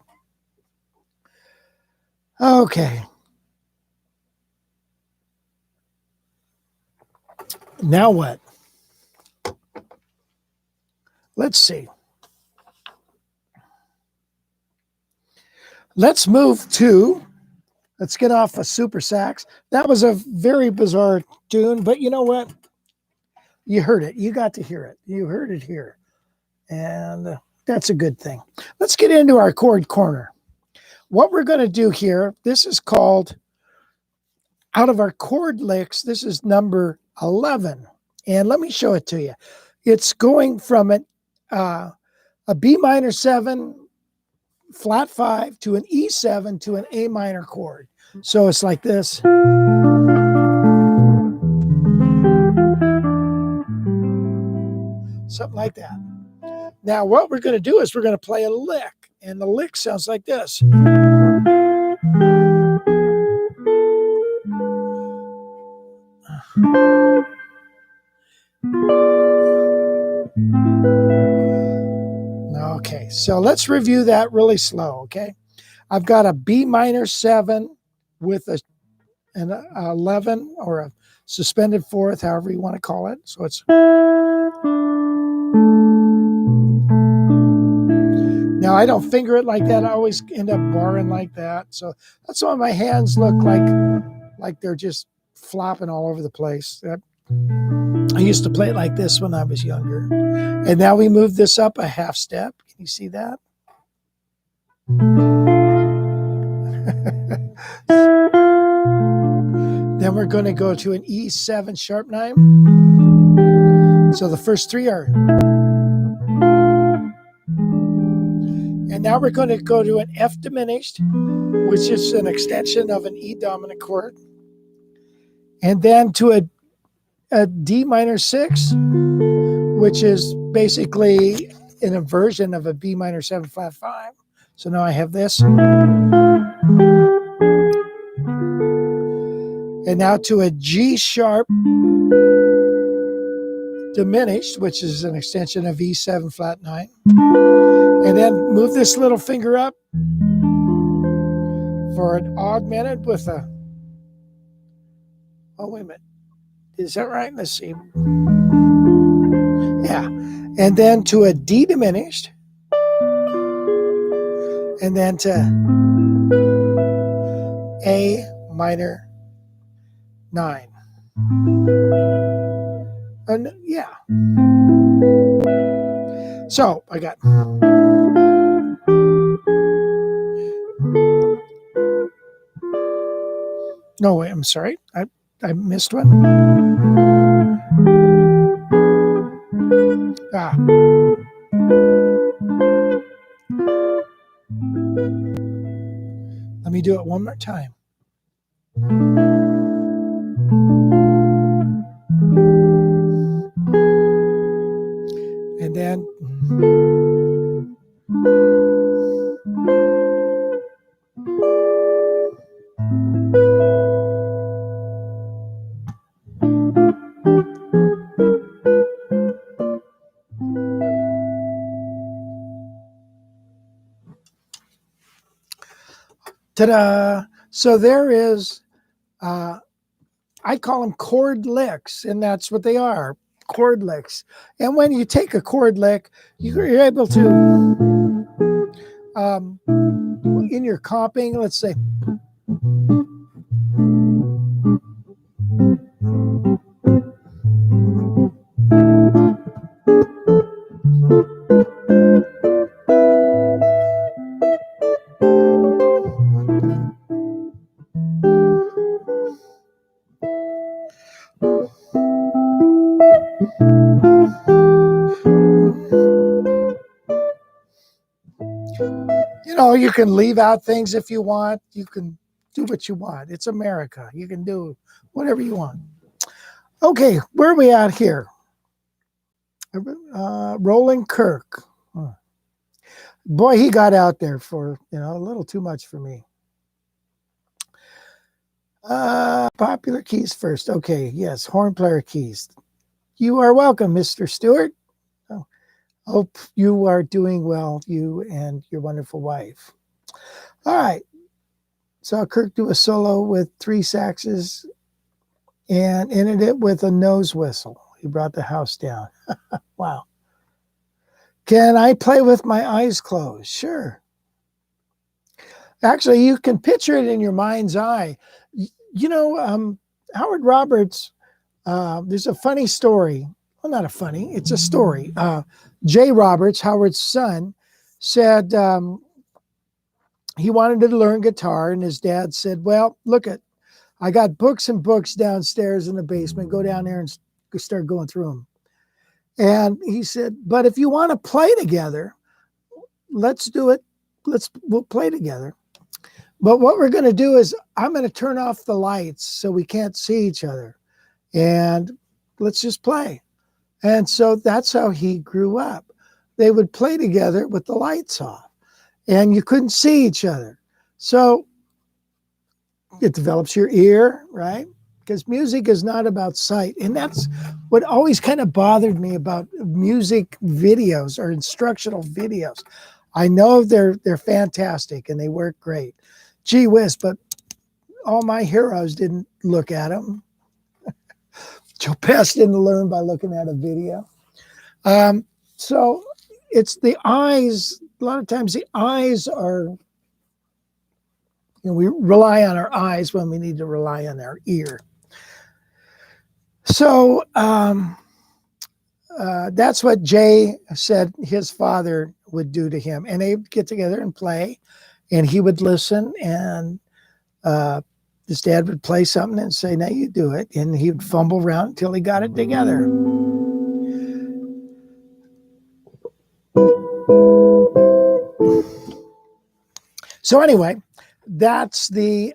Okay. Now what? Let's see. Let's get off a super sax. That was a very bizarre tune, but you know what? You heard it. You got to hear it. You heard it here. And that's a good thing. Let's get into our chord corner. What we're going to do here, this is called, out of our chord licks, this is number 11. And let me show it to you. It's going from a B minor 7, flat 5 to an E7 to an A minor chord. So it's like this. Something like that. Now what we're going to do is we're going to play a lick. And the lick sounds like this. Okay, so let's review that really slow, okay? I've got a B minor 7 with an 11 or a suspended fourth, however you want to call it. So it's... Now, I don't finger it like that. I always end up barring like that. So that's why my hands look like they're just flopping all over the place. I used to play it like this when I was younger. And now we move this up a half step. Can you see that? Then we're going to go to an E7 sharp 9. So the first three are... And now we're going to go to an F diminished, which is an extension of an E dominant chord. And then to a D minor 6, which is basically an inversion of a B minor 7 flat 5. So now I have this. And now to a G sharp diminished, which is an extension of E7 flat 9. And then move this little finger up for an augmented with a... Oh, wait a minute. Is that right? Let's see. Yeah. And then to a D diminished. And then to A minor 9. And yeah. So I got... No, wait, I'm sorry. I missed one. Ah. Let me do it one more time. And then... Ta-da! So there is, I call them chord licks, and that's what they are, chord licks. And when you take a chord lick, you're able to, in your comping, let's say, you can leave out things if you want. You can do what you want. It's America. You can do whatever you want. Okay, where are we at here? Roland Kirk. Boy, he got out there for, a little too much for me. Popular keys first. Okay, yes, horn player keys. You are welcome, Mr. Stewart. Hope you are doing well, you and your wonderful wife. All right. Saw Kirk do a solo with 3 saxes and ended it with a nose whistle. He brought the house down. Wow. Can I play with my eyes closed? Sure. Actually, you can picture it in your mind's eye. Howard Roberts, there's a funny story. Well, not a funny, it's a story. Jay Roberts, Howard's son, said he wanted to learn guitar, and his dad said, well, I got books and books downstairs in the basement. Go down there and start going through them. And he said, but if you want to play together, let's do it. We'll play together. But what we're going to do is I'm going to turn off the lights so we can't see each other. And let's just play. And so that's how he grew up. They would play together with the lights off. and you couldn't see each other. So it develops your ear, right? Because music is not about sight. And that's what always kind of bothered me about music videos or instructional videos. I know they're fantastic and they work great. Gee whiz, but all my heroes didn't look at them. Joe Pass didn't learn by looking at a video. So it's the eyes. A lot of times the eyes are, we rely on our eyes when we need to rely on our ear. So that's what Jay said his father would do to him. And they'd get together and play, and he would listen, and his dad would play something and say, now you do it. And he would fumble around until he got it together. So anyway, that's the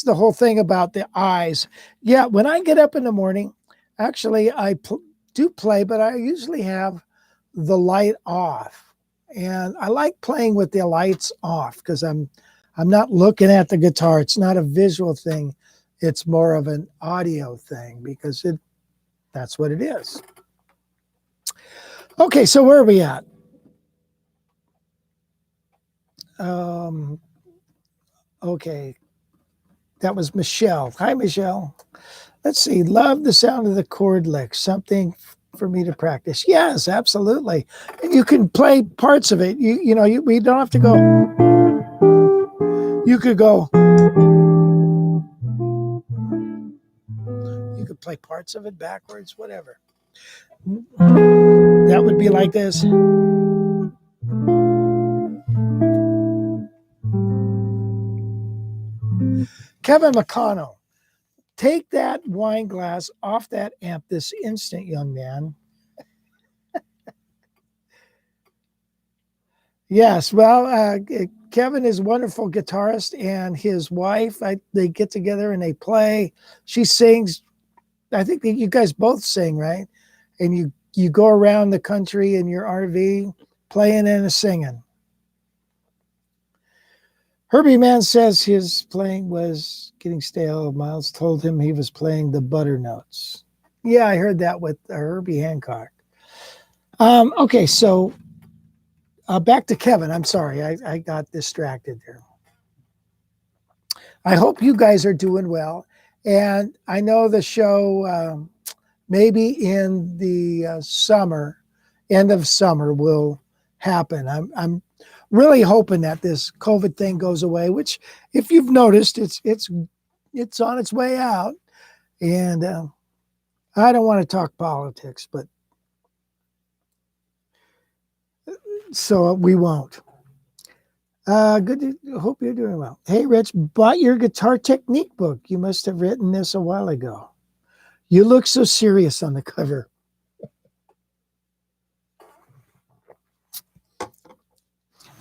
whole thing about the eyes. Yeah, when I get up in the morning, actually I do play, but I usually have the light off. And I like playing with the lights off because I'm not looking at the guitar. It's not a visual thing. It's more of an audio thing because that's what it is. Okay, so where are we at? Okay, that was Michelle. Hi, Michelle. Let's see. Love the sound of the chord lick. Something for me to practice. Yes, absolutely. And you can play parts of it. We don't have to go. You could go. You could play parts of it backwards, whatever. That would be like this. Kevin McConnell, take that wine glass off that amp this instant, young man. Yes, well, Kevin is a wonderful guitarist, and his wife, they get together and they play. She sings. I think that you guys both sing, right? And you go around the country in your RV playing and singing. Herbie Mann says his playing was getting stale. Miles told him he was playing the butter notes. Yeah, I heard that with Herbie Hancock. Okay, so back to Kevin. I'm sorry, I got distracted there. I hope you guys are doing well. And I know the show maybe in the summer, end of summer, will happen. I'm really hoping that this COVID thing goes away, which, if you've noticed, it's on its way out. And I don't want to talk politics, but so we won't. Good. Hope you're doing well. Hey, Rich, bought your guitar technique book. You must have written this a while ago. You look so serious on the cover.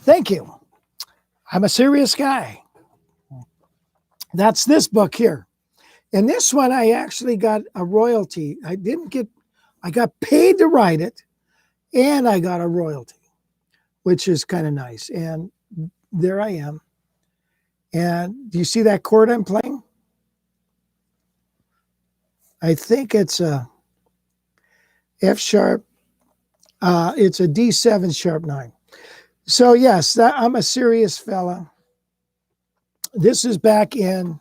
Thank you. I'm a serious guy. That's this book here. And this one, I actually got a royalty. I got paid to write it, and I got a royalty, which is kind of nice. And there I am. And do you see that chord I'm playing? I think it's a F sharp. It's a D7 sharp 9. So yes, I'm a serious fella. This is back in,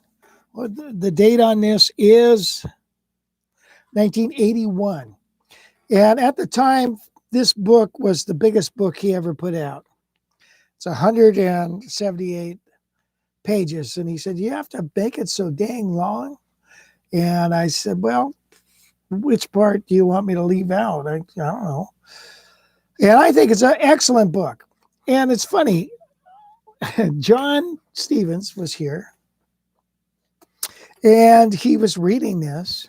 the date on this is 1981. And at the time, this book was the biggest book he ever put out. It's 178 pages. And he said, you have to make it so dang long? And I said, well, which part do you want me to leave out? I don't know. And I think it's an excellent book. And it's funny, John Stevens was here, and he was reading this.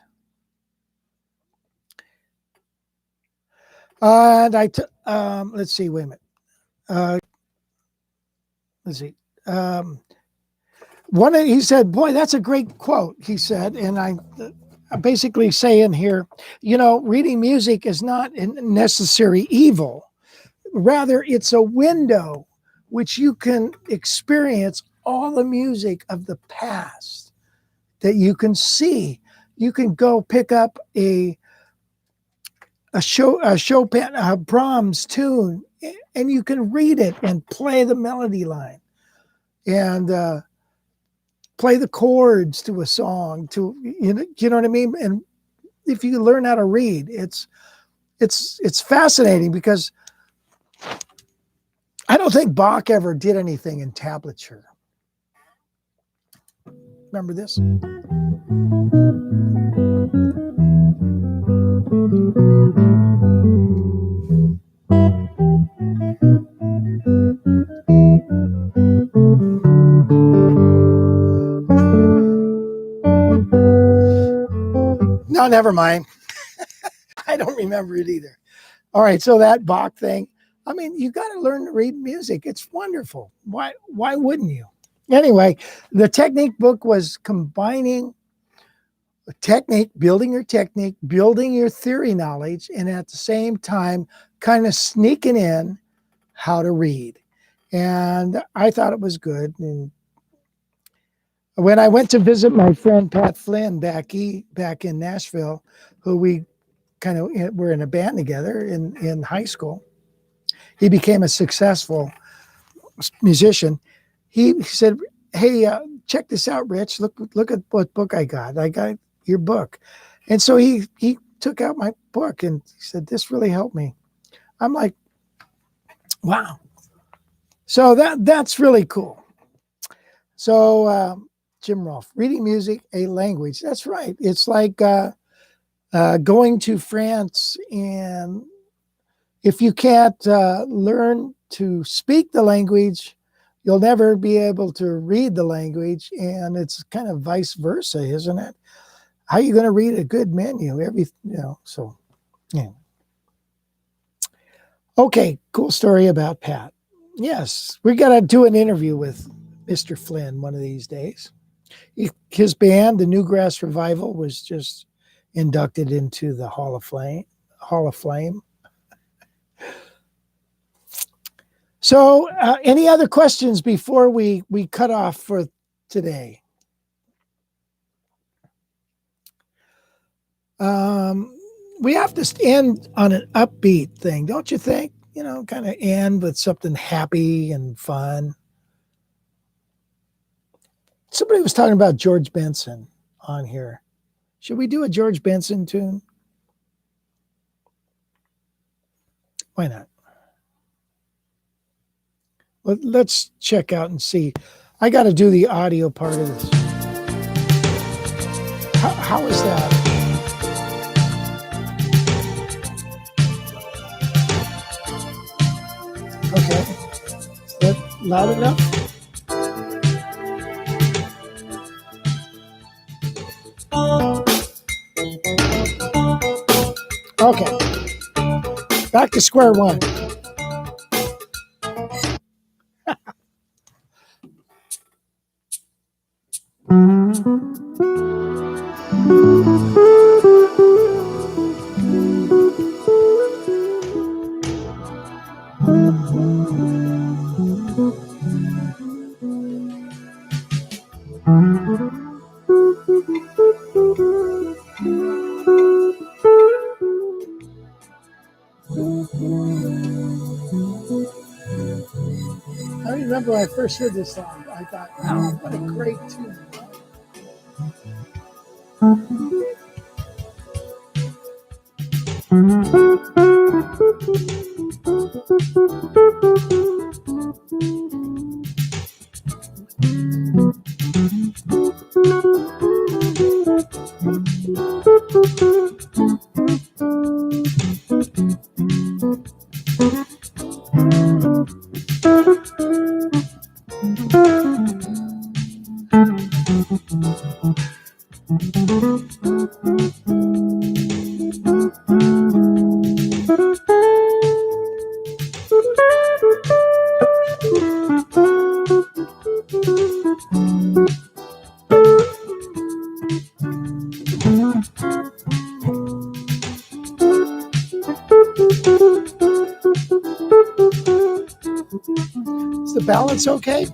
And let's see, wait a minute. Let's see. He said, boy, that's a great quote, he said. And I'm basically saying here, reading music is not a necessary evil. rather it's a window which you can experience all the music of the past that you can see. You can go pick up a Chopin, a Brahms tune, and you can read it and play the melody line and play the chords to a song. You know what I mean? And if you learn how to read, it's fascinating, because I don't think Bach ever did anything in tablature. Remember this? No, never mind. I don't remember it either. All right, so that Bach thing, I mean, you got to learn to read music. It's wonderful. Why wouldn't you? Anyway, the technique book was combining a technique, building your theory knowledge, and at the same time, kind of sneaking in how to read. And I thought it was good. And when I went to visit my friend Pat Flynn back in Nashville, who we kind of were in a band together in high school, he became a successful musician. He said, "Hey, check this out, Rich. Look at what book I got. I got your book." And so he took out my book and he said, "This really helped me." I'm like, wow. So that's really cool. So Jim Rolfe, reading music, a language. That's right. It's like going to France, and if you can't learn to speak the language, you'll never be able to read the language. And it's kind of vice versa, isn't it? How are you going to read a good menu? So yeah. Okay, cool story about Pat. Yes, we got to do an interview with Mr. Flynn one of these days. His band, the Newgrass Revival, was just inducted into the Hall of Flame. So, any other questions before we cut off for today? We have to end on an upbeat thing, don't you think? Kind of end with something happy and fun. Somebody was talking about George Benson on here. Should we do a George Benson tune? Why not? Well, let's check out and see. I got to do the audio part of this. How is that? Okay. Is that loud enough? Okay. Back to square one. I remember when I first heard this song, I thought, wow, what a great tune. balance okay?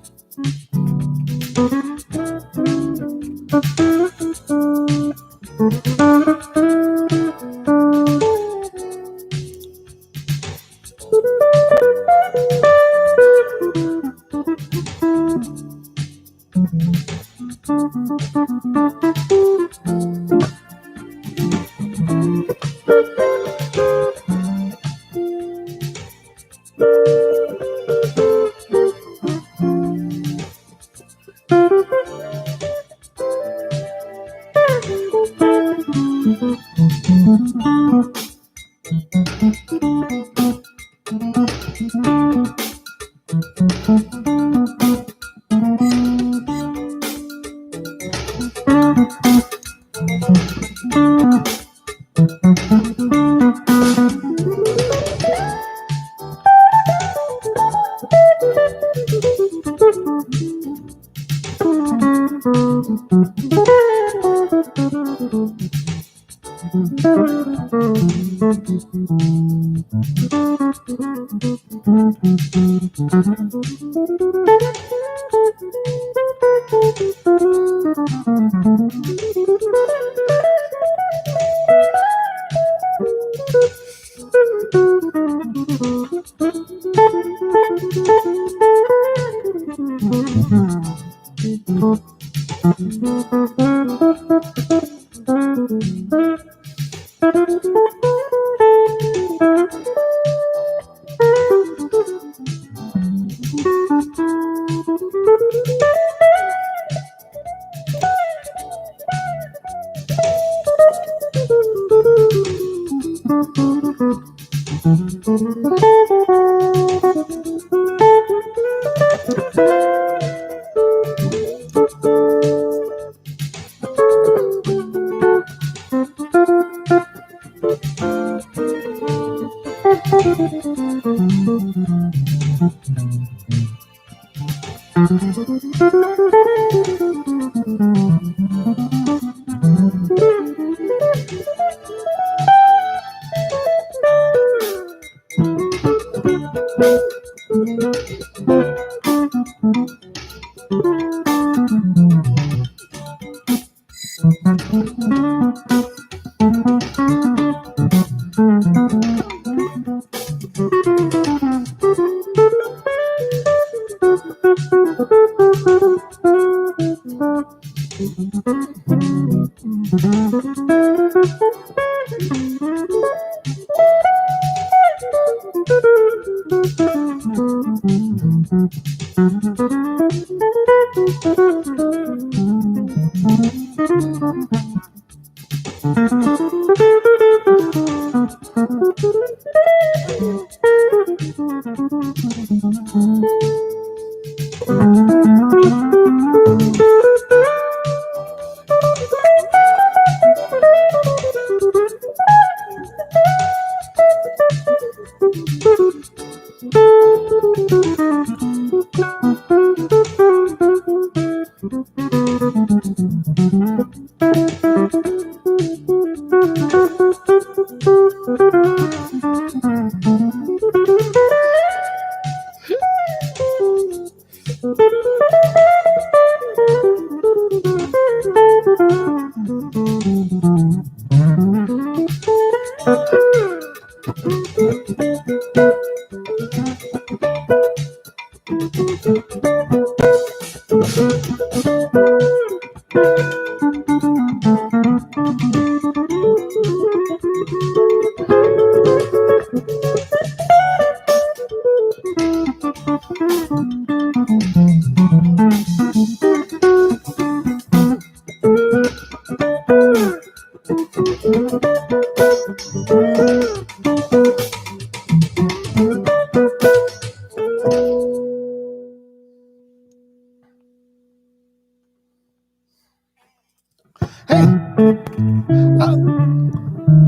Hey,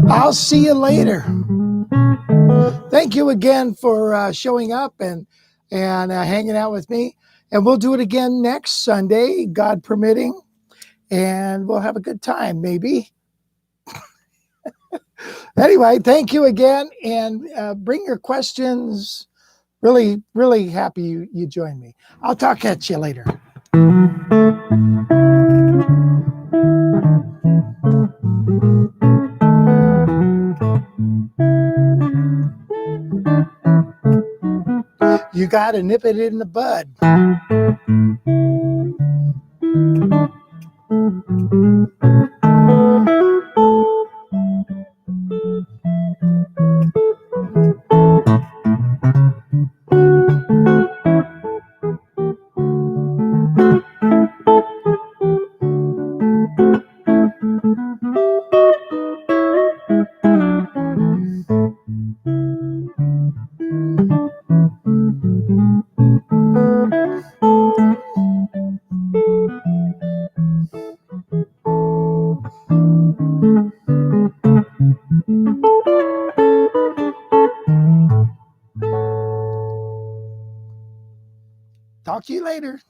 I'll see you later. Thank you again for showing up and hanging out with me. And we'll do it again next Sunday, God permitting. And we'll have a good time, maybe. Anyway, thank you again. And bring your questions Really, really happy you joined me. I'll talk at you later. You got to nip it in the bud. Talk to you later.